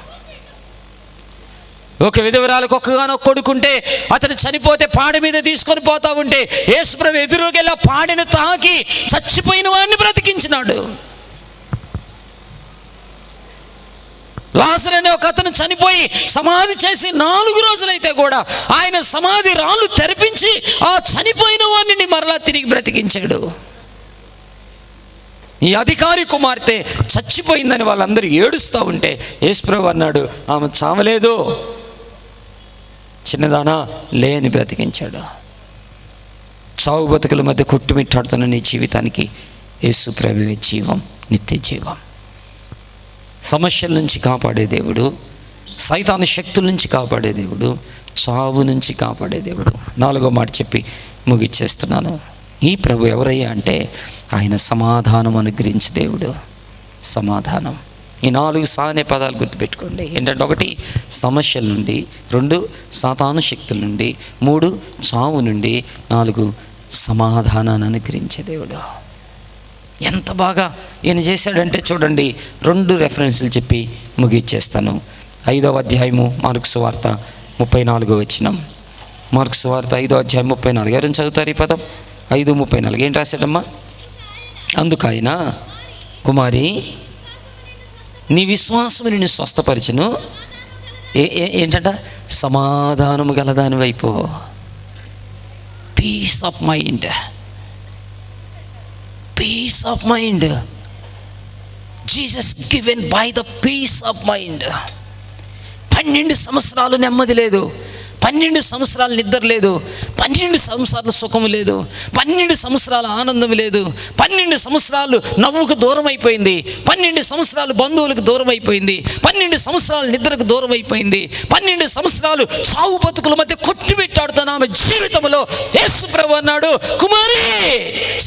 ఒక విధవరాలకు ఒక్కగానొక్క కొడుకుంటే అతను చనిపోతే పాడి మీద తీసుకొని పోతా ఉంటే యేసు ప్రభు ఎదురుకెళ్ళి పాడిని తాకి చచ్చిపోయిన వాడిని బ్రతికించినాడు. లాజరు అనే ఒక అతను చనిపోయి సమాధి చేసి 4 రోజులైతే కూడా ఆయన సమాధి రాళ్ళు తెరిపించి ఆ చనిపోయిన వాడిని మరలా తిరిగి బ్రతికించాడు. ఈ అధికారి కుమార్తె చచ్చిపోయిందని వాళ్ళందరూ ఏడుస్తూ ఉంటే యేసు ప్రభు అన్నాడు, ఆమె చావలేదు, చిన్నదానా లే అని బ్రతికించాడు. చావు బతుకుల మధ్య కొట్టుమిట్టాడుతున్న నీ జీవితానికి యేసు ప్రభువే జీవం, నిత్య జీవం. సమస్యల నుంచి కాపాడే దేవుడు, సైతాను శక్తుల నుంచి కాపాడే దేవుడు, చావు నుంచి కాపాడే దేవుడు. 4వ మాట చెప్పి ముగిచ్చేస్తున్నాను. ఈ ప్రభు ఎవరయ్యా అంటే ఆయన సమాధానం అనుగ్రహించే దేవుడు. సమాధానం. ఈ 4 సానే పదాలు గుర్తుపెట్టుకోండి. ఏంటంటే 1 సమస్యల నుండి, 2 సాతాను శక్తుల నుండి, 3 చావు నుండి, 4 సమాధానాన్ని అనుగ్రహించే దేవుడు. ఎంత బాగా ఈయన చేశాడంటే చూడండి, 2 రెఫరెన్స్లు చెప్పి ముగిచ్చేస్తాను. 5వ అధ్యాయము మార్కు సువార్త 34వ వచనం. మార్కు సువార్త 5వ అధ్యాయం 34. ఎవరైనా చదువుతారు ఈ పదం? 5:34. ఏంటి రాశాడమ్మా? అందుకైనా కుమారి నీ విశ్వాసము నిన్ను స్వస్థపరిచును, ఏంటంట సమాధానము గలదాని వైపు. Peace of mind, peace of mind. Jesus given by the peace of mind. 12 సంవత్సరాలు నెమ్మది లేదు, 12 సంవత్సరాలు నిద్ర లేదు, 12 సంవత్సరాలు సుఖం లేదు, 12 సంవత్సరాల ఆనందం లేదు, 12 సంవత్సరాలు నవ్వుకు దూరం అయిపోయింది, 12 సంవత్సరాలు బంధువులకు దూరం అయిపోయింది, 12 సంవత్సరాలు నిద్రకు దూరం అయిపోయింది, 12 సంవత్సరాలు సావు బతుకుల మధ్య కొట్టుబెట్టాడుతున్న ఆమె జీవితంలో యేసు ప్రభు అన్నాడు, కుమారి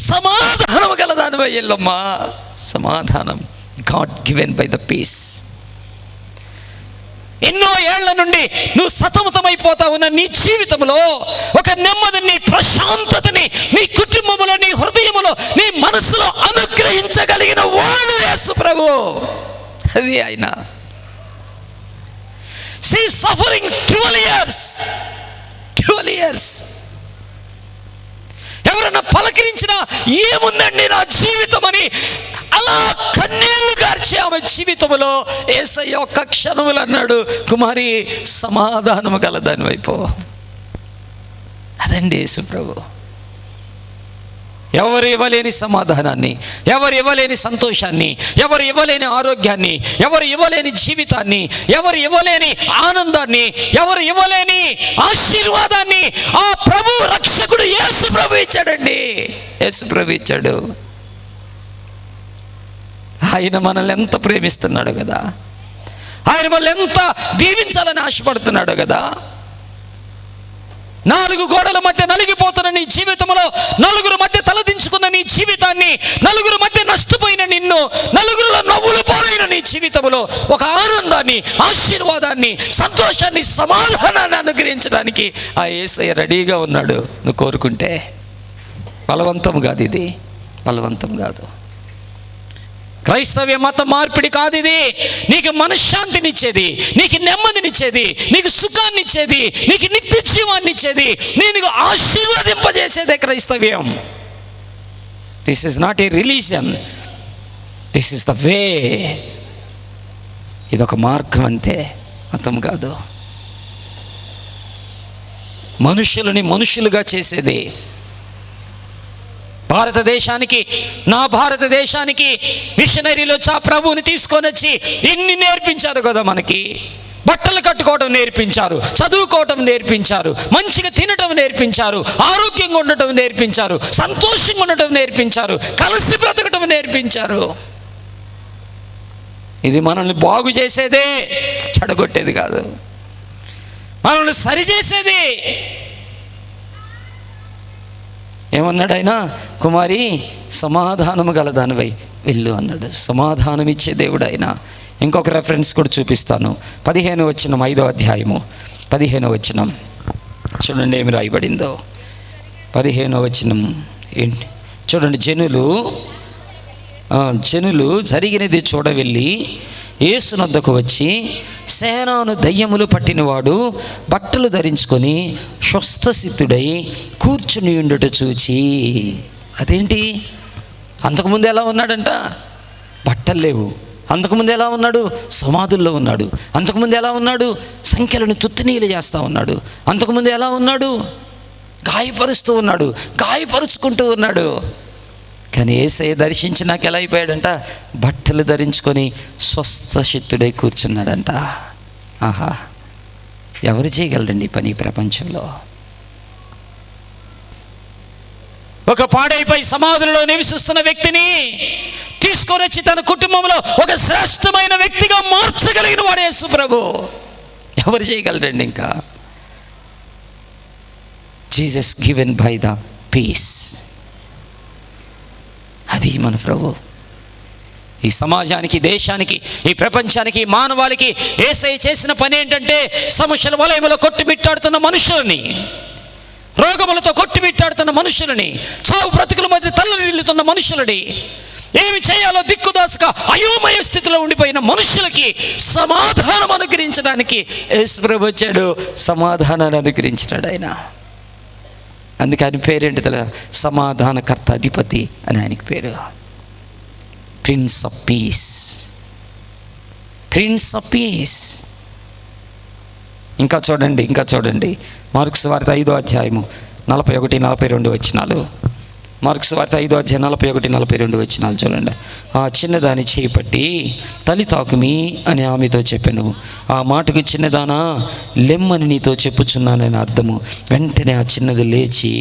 సమాధానం గలదానివై ఎల్లమ్మా. సమాధానం, God given by the peace. ఎన్నో ఏళ్ల నుండి నువ్వు సతమతమైపోతా ఉన్న నీ జీవితంలో ఒక నెమ్మదిని, ప్రశాంతతని నీ కుటుంబంలో, నీ హృదయంలో, నీ మనసులో అనుగ్రహించగలిగిన వాడు యేసు ప్రభు. అది ఆయన. She suffering 12 years. ఎవరన్నా పలకరించినా ఏముందండి నా జీవితం అని అలా కన్నీళ్లు గార్చి ఆమె జీవితంలో యేసయ్య ఒక్క క్షణములు అన్నాడు, కుమారి సమాధానము గలదాని వైపు. అదండి యేసు ప్రభు. ఎవరు ఇవ్వలేని సమాధానాన్ని, ఎవరు ఇవ్వలేని సంతోషాన్ని, ఎవరు ఇవ్వలేని ఆరోగ్యాన్ని, ఎవరు ఇవ్వలేని జీవితాన్ని, ఎవరు ఇవ్వలేని ఆనందాన్ని, ఎవరు ఇవ్వలేని ఆశీర్వాదాన్ని ఆ ప్రభు రక్షకుడు యేసు ప్రభు ఇచ్చాడండి. యేసు ప్రభు ఇచ్చాడు. ఆయన మనల్ని ఎంత ప్రేమిస్తున్నాడు కదా, ఆయన మనల్ని ఎంత దీవించాలని ఆశపడుతున్నాడు కదా. 4 గోడల మధ్య నలిగిపోతున్న నీ జీవితంలో, 4 మధ్య తలదించుకున్న నీ జీవితాన్ని, 4 మధ్య నష్టపోయిన నిన్ను, 4లో నవ్వులు పోయిన నీ జీవితంలో ఒక ఆనందాన్ని, ఆశీర్వాదాన్ని, సంతోషాన్ని, సమాధానాన్ని అనుగ్రహించడానికి ఆ యేసయ్య రెడీగా ఉన్నాడు. నువ్వు కోరుకుంటే. బలవంతం కాదు ఇది, బలవంతం కాదు. క్రైస్తవ్య మత మార్పిడి కాదు ఇది. నీకు మనశ్శాంతినిచ్చేది, నీకు నెమ్మదినిచ్చేది, నీకు సుఖాన్నిచ్చేది, నీకు నిత్య జీవాన్ని ఇచ్చేది, నీకు ఆశీర్వదింపజేసేదే క్రైస్తవ్యం. This is not a religion, this is the way. ఇదొక మార్గం అంతే, మతం కాదు. మనుషులని మనుషులుగా చేసేది. భారతదేశానికి, నా భారతదేశానికి మిషనరీలు వచ్చి ఆ ప్రభువుని తీసుకొని వచ్చి ఇన్ని నేర్పించారు కదా మనకి. బట్టలు కట్టుకోవడం నేర్పించారు, చదువుకోవటం నేర్పించారు, మంచిగా తినటం నేర్పించారు, ఆరోగ్యంగా ఉండటం నేర్పించారు, సంతోషంగా ఉండటం నేర్పించారు, కలిసి బ్రతకటం నేర్పించారు. ఇది మనల్ని బాగు చేసేదే, చెడగొట్టేది కాదు. మనల్ని సరిచేసేది. ఏమన్నాడు ఆయన? కుమారి సమాధానము గలదానివై వెళ్ళు అన్నాడు. సమాధానం ఇచ్చే దేవుడు ఆయన. ఇంకొక రెఫరెన్స్ కూడా చూపిస్తాను. 15వ వచనం, 5వ అధ్యాయము 15వ వచనం చూడండి ఏమి రాయబడిందో. 15వ వచనం ఏంటి చూడండి. జనులు జరిగినది చూడవెళ్ళి యేసునొద్దకు వచ్చి, సేనాను దయ్యములు పట్టినవాడు బట్టలు ధరించుకొని స్వస్థసిద్ధుడై కూర్చుని ఉండుట చూచి. అదేంటి? అంతకుముందు ఎలా ఉన్నాడంట? బట్టలు లేవు. అంతకుముందు ఎలా ఉన్నాడు? సమాధుల్లో ఉన్నాడు. అంతకుముందు ఎలా ఉన్నాడు? సంఖ్యలను తుత్తినీలు చేస్తూ ఉన్నాడు. అంతకుముందు ఎలా ఉన్నాడు? గాయపరుస్తూ ఉన్నాడు, గాయపరుచుకుంటూ ఉన్నాడు. కానీ యేసయ్య దర్శించి నాకు ఎలా అయిపోయాడంట? బట్టలు ధరించుకొని స్వస్థచిత్తుడై కూర్చున్నాడంట. ఆహా, ఎవరు చేయగలరండి ఈ పని ప్రపంచంలో? ఒక పాడైపోయి సమాధులలో నివసిస్తున్న వ్యక్తిని తీసుకొని వచ్చి తన కుటుంబంలో ఒక శ్రేష్టమైన వ్యక్తిగా మార్చగలిగిన వాడు యేసు ప్రభు. ఎవరు చేయగలరండి? ఇంకా Jesus given by the peace. అది మన ప్రభు. ఈ సమాజానికి, దేశానికి, ఈ ప్రపంచానికి, మానవాళికి యేసయ్య చేసిన పని ఏంటంటే, సమస్యల వలయములో కొట్టుమిట్టాడుతున్న మనుషులని, రోగములతో కొట్టుమిట్టాడుతున్న మనుషులని, చావు బ్రతుకుల మధ్య తల్లడిల్లుతున్న మనుషులని, ఏమి చేయాలో దిక్కుదాసుగా అయోమయ స్థితిలో ఉండిపోయిన మనుషులకి సమాధానం అనుగ్రహించడానికి యేసు ప్రభు వచ్చాడు. సమాధానాన్ని అనుగ్రహించినాడు ఆయన. అందుకే ఆయన పేరేంటి తెలుసా? సమాధానకర్త, అధిపతి అని ఆయనకి పేరు. Prince of piece, prince of piece. ఇంకా చూడండి మార్కు సువార్త 5వ అధ్యాయము 41-42 వచనాలు. మార్కు సువార్త 5వ అధ్యాయం 41-42 వచనాలు చూడండి. ఆ చిన్నదాని చేపట్టి తలి తాకుమి అని ఆమెతో చెప్పాను. ఆ మాటకు చిన్నదానా లెమ్మని నీతో చెప్పుచున్నానని అర్థము. వెంటనే ఆ చిన్నది లేచి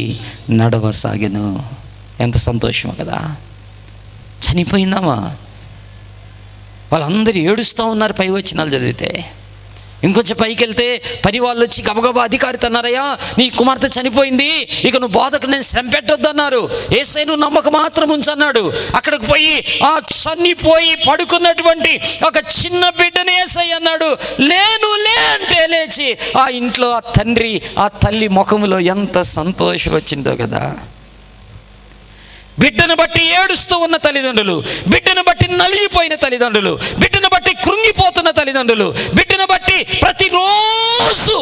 నడవసాగెను. ఎంత సంతోషమో కదా! చనిపోయిందామా? వాళ్ళందరూ ఏడుస్తూ ఉన్నారు పై వచనాలు చదివితే. ఇంకొంచెం పైకి వెళ్తే పని వాళ్ళు వచ్చి గబగబా అధికారితో అన్నారయ్యా, నీ కుమార్తె చనిపోయింది, ఇక నువ్వు బోధకు నేను శ్రమ పెట్టొద్దు అన్నారు. యేసయ్య నువ్వు నమ్మకం మాత్రం ఉంచన్నాడు. అక్కడికి పోయి ఆ చనిపోయి పడుకున్నటువంటి ఒక చిన్న బిడ్డని యేసయ్య అన్నాడు, లేను లే అంటే లేచి ఆ ఇంట్లో ఆ తండ్రి, ఆ తల్లి ముఖములో ఎంత సంతోషం వచ్చిందో కదా! బిడ్డను బట్టి ఏడుస్తూ ఉన్న తల్లిదండ్రులు, బిడ్డను బట్టి నలిగిపోయిన తల్లిదండ్రులు, బిడ్డను బట్టి కృంగిపోతున్న తల్లిదండ్రులు, బిడ్డను బట్టి ప్రతిరోజు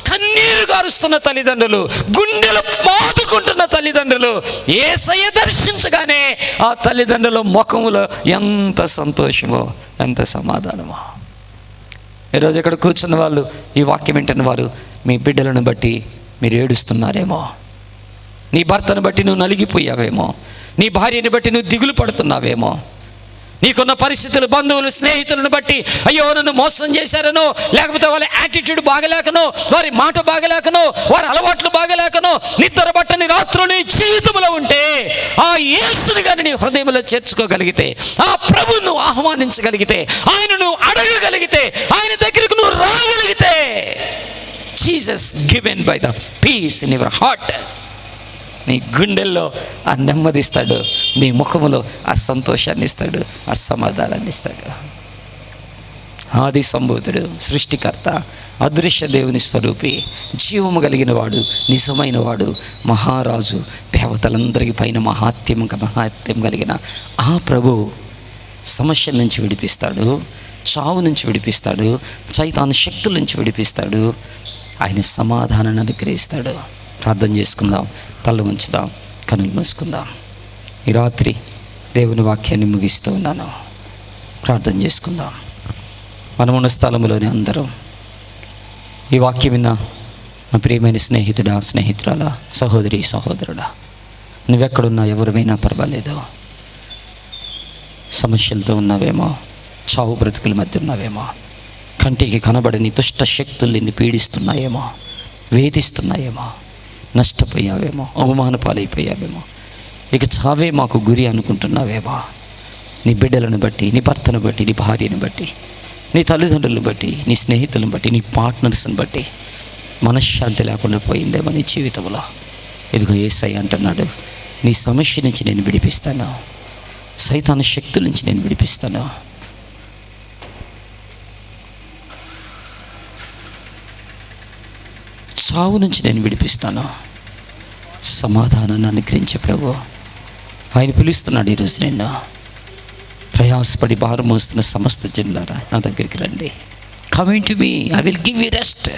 కన్నీరు గారుస్తున్న తల్లిదండ్రులు, గుండెలు బాదుకుంటున్న తల్లిదండ్రులు యేసయ్య దర్శించగానే ఆ తల్లిదండ్రుల ముఖములో ఎంత సంతోషమో, ఎంత సమాధానమో. ఈరోజు ఇక్కడ కూర్చున్న వాళ్ళు, ఈ వాక్యం వింటున్న వారు, మీ బిడ్డలను బట్టి మీరు ఏడుస్తున్నారేమో, నీ భర్తను బట్టి నువ్వు నలిగిపోయావేమో, నీ భార్యని బట్టి నువ్వు దిగులు పడుతున్నావేమో, నీకున్న పరిస్థితులు, బంధువులు, స్నేహితులను బట్టి అయ్యో నన్ను మోసం చేశారనో, లేకపోతే వాళ్ళ యాటిట్యూడ్ బాగలేకనో, వారి మాట బాగలేకనో, వారి అలవాట్లు బాగలేకనో, నిద్ర పట్టని రాత్రులు జీవితంలో ఉంటే ఆ యేసుని కానీ నీ హృదయంలో చేర్చుకోగలిగితే, ఆ ప్రభువును ఆహ్వానించగలిగితే, ఆయనను అడగగలిగితే, ఆయన దగ్గరకు నువ్వు రాగలిగితే, Jesus given by the peace in your heart. నీ గుండెల్లో ఆ నెమ్మదిస్తాడు, నీ ముఖములో ఆ సంతోషాన్ని ఇస్తాడు, ఆ సమాధానాన్ని ఇస్తాడు. ఆది సంభూతుడు, సృష్టికర్త, అదృశ్య దేవుని స్వరూపి, జీవము కలిగిన వాడు, నిజమైన వాడు, మహారాజు, దేవతలందరికీ పైన మహాత్యం కలిగిన ఆ ప్రభు సమస్యల నుంచి విడిపిస్తాడు, చావు నుంచి విడిపిస్తాడు, సైతాను శక్తుల నుంచి విడిపిస్తాడు, ఆయన సమాధానాన్ని అనుగ్రహిస్తాడు. ప్రార్థన చేసుకుందాం, తల ఉంచుదాం, కనులు మూసుకుందాం. ఈ రాత్రి దేవుని వాక్యాన్ని ముగిస్తూ ఉన్నాను. ప్రార్థన చేసుకుందాం. మనమున్న స్థలంలోనే అందరం ఈ వాక్యం విన్న నా ప్రియమైన స్నేహితుడా, స్నేహితురాలా, సహోదరి, సహోదరుడా, నువ్వెక్కడున్నా, ఎవరివైనా పర్వాలేదు, సమస్యలతో ఉన్నావేమో, చావు బ్రతుకుల మధ్య ఉన్నావేమో, కంటికి కనబడని దుష్ట శక్తులు నిన్ను పీడిస్తున్నాయేమో, వేధిస్తున్నాయేమో, నష్టపోయావేమో, అవమాన పాలైపోయావేమో, ఇక చావే మాకు గురి అనుకుంటున్నావేమో. నీ బిడ్డలను బట్టి, నీ భర్తను బట్టి, నీ భార్యను బట్టి, నీ తల్లిదండ్రులను బట్టి, నీ స్నేహితులను బట్టి, నీ పార్ట్నర్స్ని బట్టి మనశ్శాంతి లేకుండా పోయిందేమో నీ జీవితంలో. ఇదిగో యేసయ్య అంటున్నాడు, నీ సమస్య నుంచి నేను విడిపిస్తాను, సైతాను శక్తుల నుంచి నేను విడిపిస్తాను. చావు నుంచి నేను విడిపిస్తాను. సమాధానాన్ని అనుగ్రహించే ప్రభు ఆయన పిలుస్తున్నాడు ఈరోజు నిన్ను. ప్రయాసపడి భారం మోస్తున్న సమస్త జనులారా నా దగ్గరికి రండి. Coming to me, I will give you rest.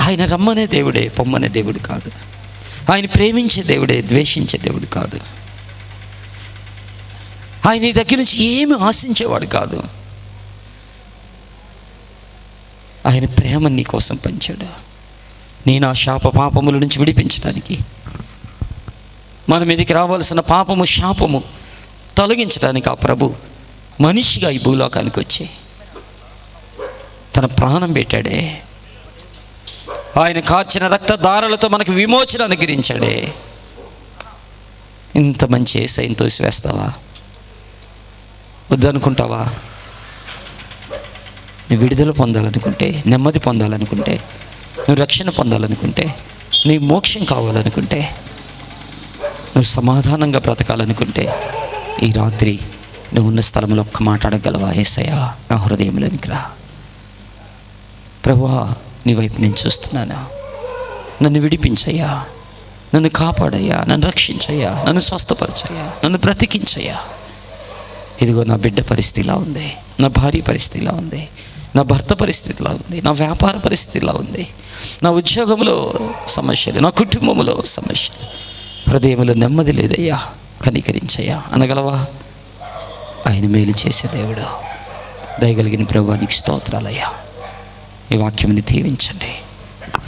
ఆయన రమ్మనే దేవుడే, పొమ్మనే దేవుడు కాదు. ఆయన ప్రేమించే దేవుడే, ద్వేషించే దేవుడు కాదు. ఆయన నీ దగ్గర నుంచి ఏమి ఆశించేవాడు కాదు. ఆయన ప్రేమని నీ కోసం పంచాడు. నేను ఆ శాప పాపముల నుంచి విడిపించడానికి, మన మీదకి రావాల్సిన పాపము శాపము తొలగించడానికి ఆ ప్రభు మనిషిగా ఈ భూలోకానికి వచ్చి తన ప్రాణం పెట్టాడే. ఆయన కార్చిన రక్తధారలతో మనకు విమోచన అనుగ్రహించాడే. ఇంత మంచి యేసయ్యను తోసివేస్తావా? వద్దనుకుంటావా? నువ్వు విడుదల పొందాలనుకుంటే, నెమ్మది పొందాలనుకుంటే, నువ్వు రక్షణ పొందాలనుకుంటే, నీ మోక్షం కావాలనుకుంటే, నువ్వు సమాధానంగా బ్రతకాలనుకుంటే, ఈ రాత్రి నువ్వు ఉన్న స్థలంలో ఒక్క మాట అడగలవా? యేసయ్యా, నా హృదయంలోనికి రా. ప్రభువా, నీ వైపు నేను చూస్తున్నాను, నన్ను విడిపించయ్యా, నన్ను కాపాడయ్యా, నన్ను రక్షించయ్యా, నన్ను స్వస్థపరచయ్యా, నన్ను బ్రతికించయ్యా. ఇదిగో నా బిడ్డ పరిస్థితి ఇలా ఉంది, నా భార్య పరిస్థితి ఇలా ఉంది, నా భర్త పరిస్థితి ఇలా ఉంది, నా వ్యాపార పరిస్థితి ఇలా ఉంది, నా ఉద్యోగంలో సమస్యలు, నా కుటుంబంలో సమస్యలు, హృదయంలో నెమ్మది లేదయ్యా, కనికరించయ్యా అనగలవా? ఆయన మేలు చేసే దేవుడు, దయగలిగిన ప్రభువానికి స్తోత్రాలయ్యా. ఈ వాక్యంని దీవించండి.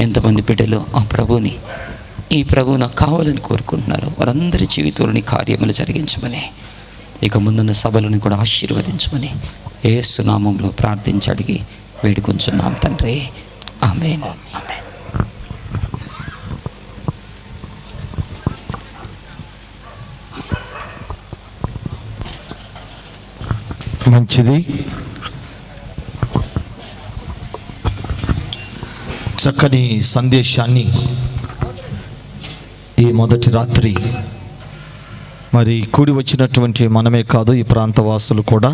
ఎంతమంది బిడ్డలు ఆ ప్రభుని, ఈ ప్రభువు నాకు కావాలని కోరుకుంటున్నారు, వారందరి జీవితంలోని కార్యములు జరిగించమని, ఇక ముందున్న సభలను కూడా ఆశీర్వదించమని యేసు నామంలో ప్రార్థించి అడిగి వేడుకొంచున్నాం తండ్రి. ఆమేన్, ఆమేన్. మంచిది. చక్కని సందేశాన్ని ఈ మొదటి రాత్రి మరి కూడి వచ్చినటువంటి మనమే కాదు, ఈ ప్రాంతవాసులు కూడా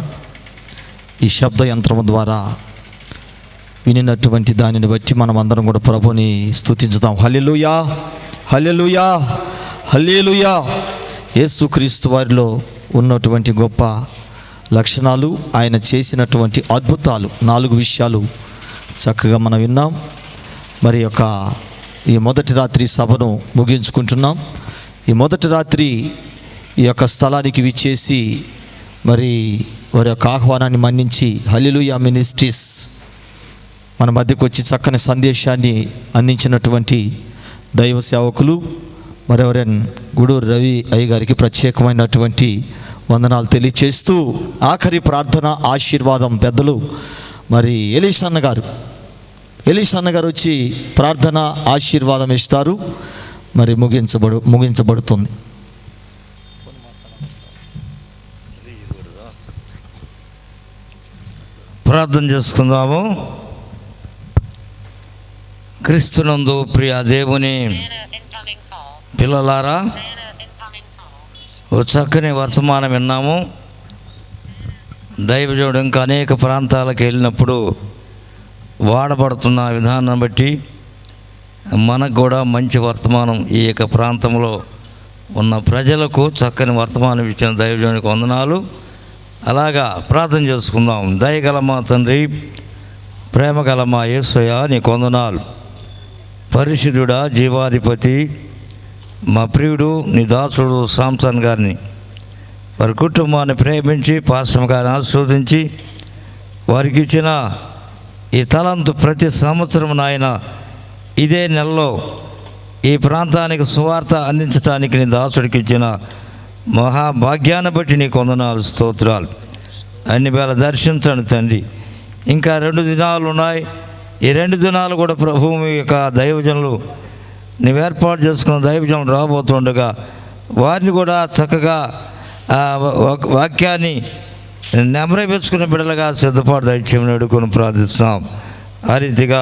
ఈ శబ్ద యంత్రము ద్వారా వినినటువంటి దానిని బట్టి మనం అందరం కూడా ప్రభుని స్తుతించుదాం. హల్లెలూయా, హల్లెలూయా, హల్లెలూయా. యేసుక్రీస్తు వారిలో ఉన్నటువంటి గొప్ప లక్షణాలు, ఆయన చేసినటువంటి అద్భుతాలు, 4 విషయాలు చక్కగా మనం విన్నాం. మరి ఈ మొదటి రాత్రి సభను ముగించుకుంటున్నాం. ఈ మొదటి రాత్రి ఈ యొక్క స్థలానికి విచ్చేసి మరి వారి యొక్క ఆహ్వానాన్ని మన్నించి హల్లెలూయా మినిస్ట్రీస్ మన మధ్యకు వచ్చి చక్కని సందేశాన్ని అందించినటువంటి దైవ సేవకులు మరి రెవరెండ్ గూడూరు రవి అయ్య గారికి ప్రత్యేకమైనటువంటి వందనాలు తెలియచేస్తూ, ఆఖరి ప్రార్థన ఆశీర్వాదం పెద్దలు మరి ఎలీషన్న గారు వచ్చి ప్రార్థన ఆశీర్వాదం ఇస్తారు. మరి ముగించబడుతుంది. ప్రార్థన చేసుకుందాము. క్రీస్తునందు ప్రియ దేవుని పిల్లలారా, ఓ చక్కని వర్తమానం విన్నాము. దైవజనుడు ఇంకా అనేక ప్రాంతాలకు వెళ్ళినప్పుడు వాడబడుతున్న విధానం బట్టి మనకు కూడా మంచి వర్తమానం, ఈ యొక్క ప్రాంతంలో ఉన్న ప్రజలకు చక్కని వర్తమానం ఇచ్చిన దైవజనుడికి వందనాలు. అలాగా ప్రార్థన చేసుకుందాం. దయగల మా తండ్రి, ప్రేమగల మా యేసయ్య, నీకు వందనాలు. పరిశుద్ధుడా, జీవాధిపతి, మా ప్రియుడు నీ దాసుడు సాంసన్ గారిని, వారి కుటుంబాన్ని ప్రేమించి పాస్టర్ గారిని ఆస్వాదించి వారికి ఇచ్చిన ఈ తలంతు ప్రతి సంవత్సరం నాయన ఇదే నెలలో ఈ ప్రాంతానికి సువార్త అందించడానికి నీ దాసుడికి ఇచ్చిన మహాభాగ్యాన్ని బట్టి నీకు వందనాలు, స్తోత్రాలు. అన్ని వేళ దర్శించండి తండ్రి. ఇంకా 2 దినాలు ఉన్నాయి. ఈ 2 దినాలు కూడా ప్రభువు మీ యొక్క దైవజనులు నీవు ఏర్పాటు చేసుకున్న దైవజనులు రాబోతుండగా వారిని కూడా చక్కగా వాక్యాన్ని నెమరేపించుకునే బిడ్డలుగా సిద్ధపాటు దయచేయమని వేడుకొని ప్రార్థిస్తున్నాం. ఆ రీతిగా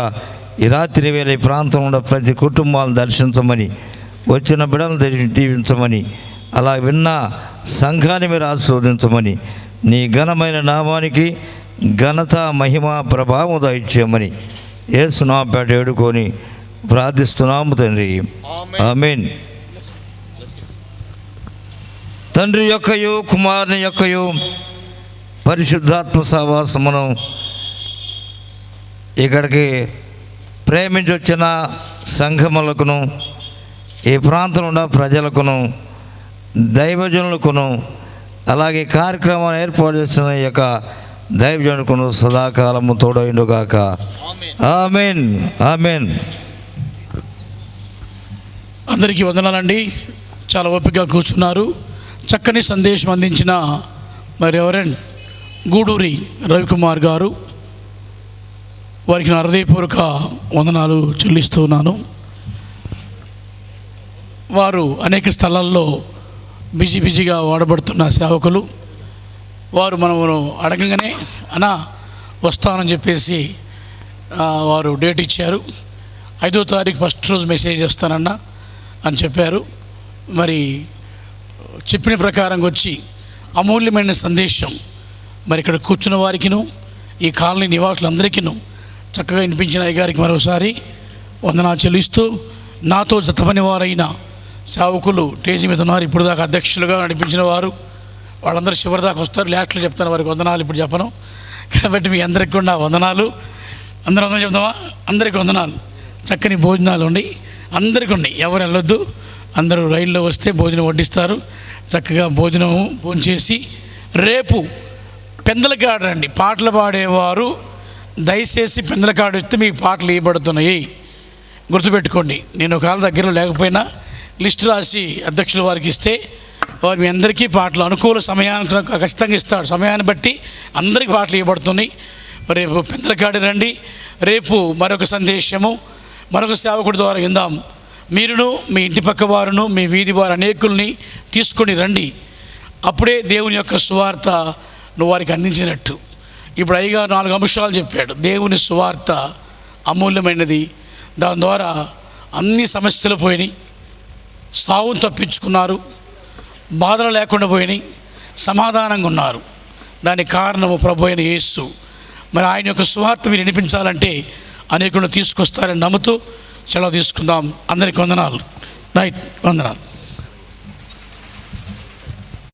ఈ రాత్రి వేళ ఈ ప్రాంతంలో ప్రతి కుటుంబాలను దర్శించమని, వచ్చిన బిడ్డలను దీవించమని, అలా విన్న సంఘాన్ని మీరు ఆశీర్వదించమని, నీ ఘనమైన నామానికి ఘనత మహిమ ప్రభావం దయచేయమని యేసు నామముపేట వేడుకొని ప్రార్థిస్తున్నాము తండ్రి. ఆమేన్. తండ్రి యొక్కయు కుమారుని యొక్కయు పరిశుద్ధాత్మ సహవాసమును ఇక్కడికి ప్రేమించి వచ్చిన సంఘములకును, ఈ ప్రాంతంలో ఉన్న ప్రజలకును, దైవజనులకును, అలాగే కార్యక్రమాన్ని ఏర్పాటు చేసిన ఈ యొక్క దైవజనులకును సదాకాలము తోడైండుగాక. ఆమేన్. ఆమేన్. అందరికీ వందనాలండి. చాలా ఓపికగా కూర్చున్నారు. చక్కని సందేశం అందించిన మరి రెవరెండ్ గూడూరి రవికుమార్ గారు, వారికి నా హృదయపూర్వక వందనాలు చెల్లిస్తున్నాను. వారు అనేక స్థలాల్లో బిజీగా వాడబడుతున్న సేవకులు. వారు మనము అడగగానే అన్నా వస్తానని చెప్పేసి వారు డేట్ ఇచ్చారు. 5వ తారీఖు ఫస్ట్ రోజు మెసేజ్ చేస్తానన్నా అని చెప్పారు. మరి చెప్పిన ప్రకారంగా వచ్చి అమూల్యమైన సందేశం మరి ఇక్కడ కూర్చున్న వారికిను, ఈ కాలనీ నివాసులందరికీను చక్కగా వినిపించిన అయ్యగారికి మరోసారి వందనాలు చెల్లిస్తూ, నాతో జతపని వారైన సేవకులు టేజీ మీద ఉన్నారు. ఇప్పుడు దాకా అధ్యక్షులుగా నడిపించిన వారు, వాళ్ళందరూ చివరి దాకా వస్తారు. లాస్ట్లో చెప్తాను వారికి వందనాలు, ఇప్పుడు చెప్పను. కాబట్టి మీ అందరికీ కూడా వందనాలు. అందరూ వందనాలు చెప్తామా? అందరికీ వందనాలు. చక్కని భోజనాలు ఉండి అందరికీ ఉన్నాయి, ఎవరు వెళ్ళొద్దు. అందరూ రైల్లో వస్తే భోజనం వడ్డిస్తారు. చక్కగా భోజనం చేసి రేపు పెందలకాడ రండి. పాటలు పాడేవారు దయచేసి పెందలకాడ వస్తే మీకు పాటలు ఇవ్వబడుతున్నాయి, గుర్తుపెట్టుకోండి. నేను ఒకవేళ దగ్గరలో లేకపోయినా లిస్టు రాసి అధ్యక్షుల వారికి ఇస్తే వారు మీ అందరికీ పాటలు అనుకూల సమయానికి ఖచ్చితంగా ఇస్తాడు. సమయాన్ని బట్టి అందరికీ పాటలు ఇవ్వబడుతున్నాయి. రేపు పెందలకాడ రండి. రేపు మరొక సందేశము మరొక సేవకుడి ద్వారా విందాం. మీరును మీ ఇంటి పక్క వారును మీ వీధి వారు అనేకుల్ని తీసుకొని రండి. అప్పుడే దేవుని యొక్క సువార్త నువ్వు వారికి అందించినట్టు. ఇప్పుడు అయ్యగారు 4 అంశాలు చెప్పాడు. దేవుని సువార్త అమూల్యమైనది. దాని ద్వారా అన్ని సమస్యలు పోయినాయి, సావును తప్పించుకున్నారు, బాధలు లేకుండా పోయినాయి, సమాధానంగా ఉన్నారు. దానికి కారణము ప్రభు అయిన యేసు. మరి ఆయన యొక్క సువార్త మీరు వినిపించాలంటే అనేకులను తీసుకొస్తారని నమ్ముతూ సెలవు తీసుకుందాం. అందరికీ వందనాలు. రైట్, వందనాలు.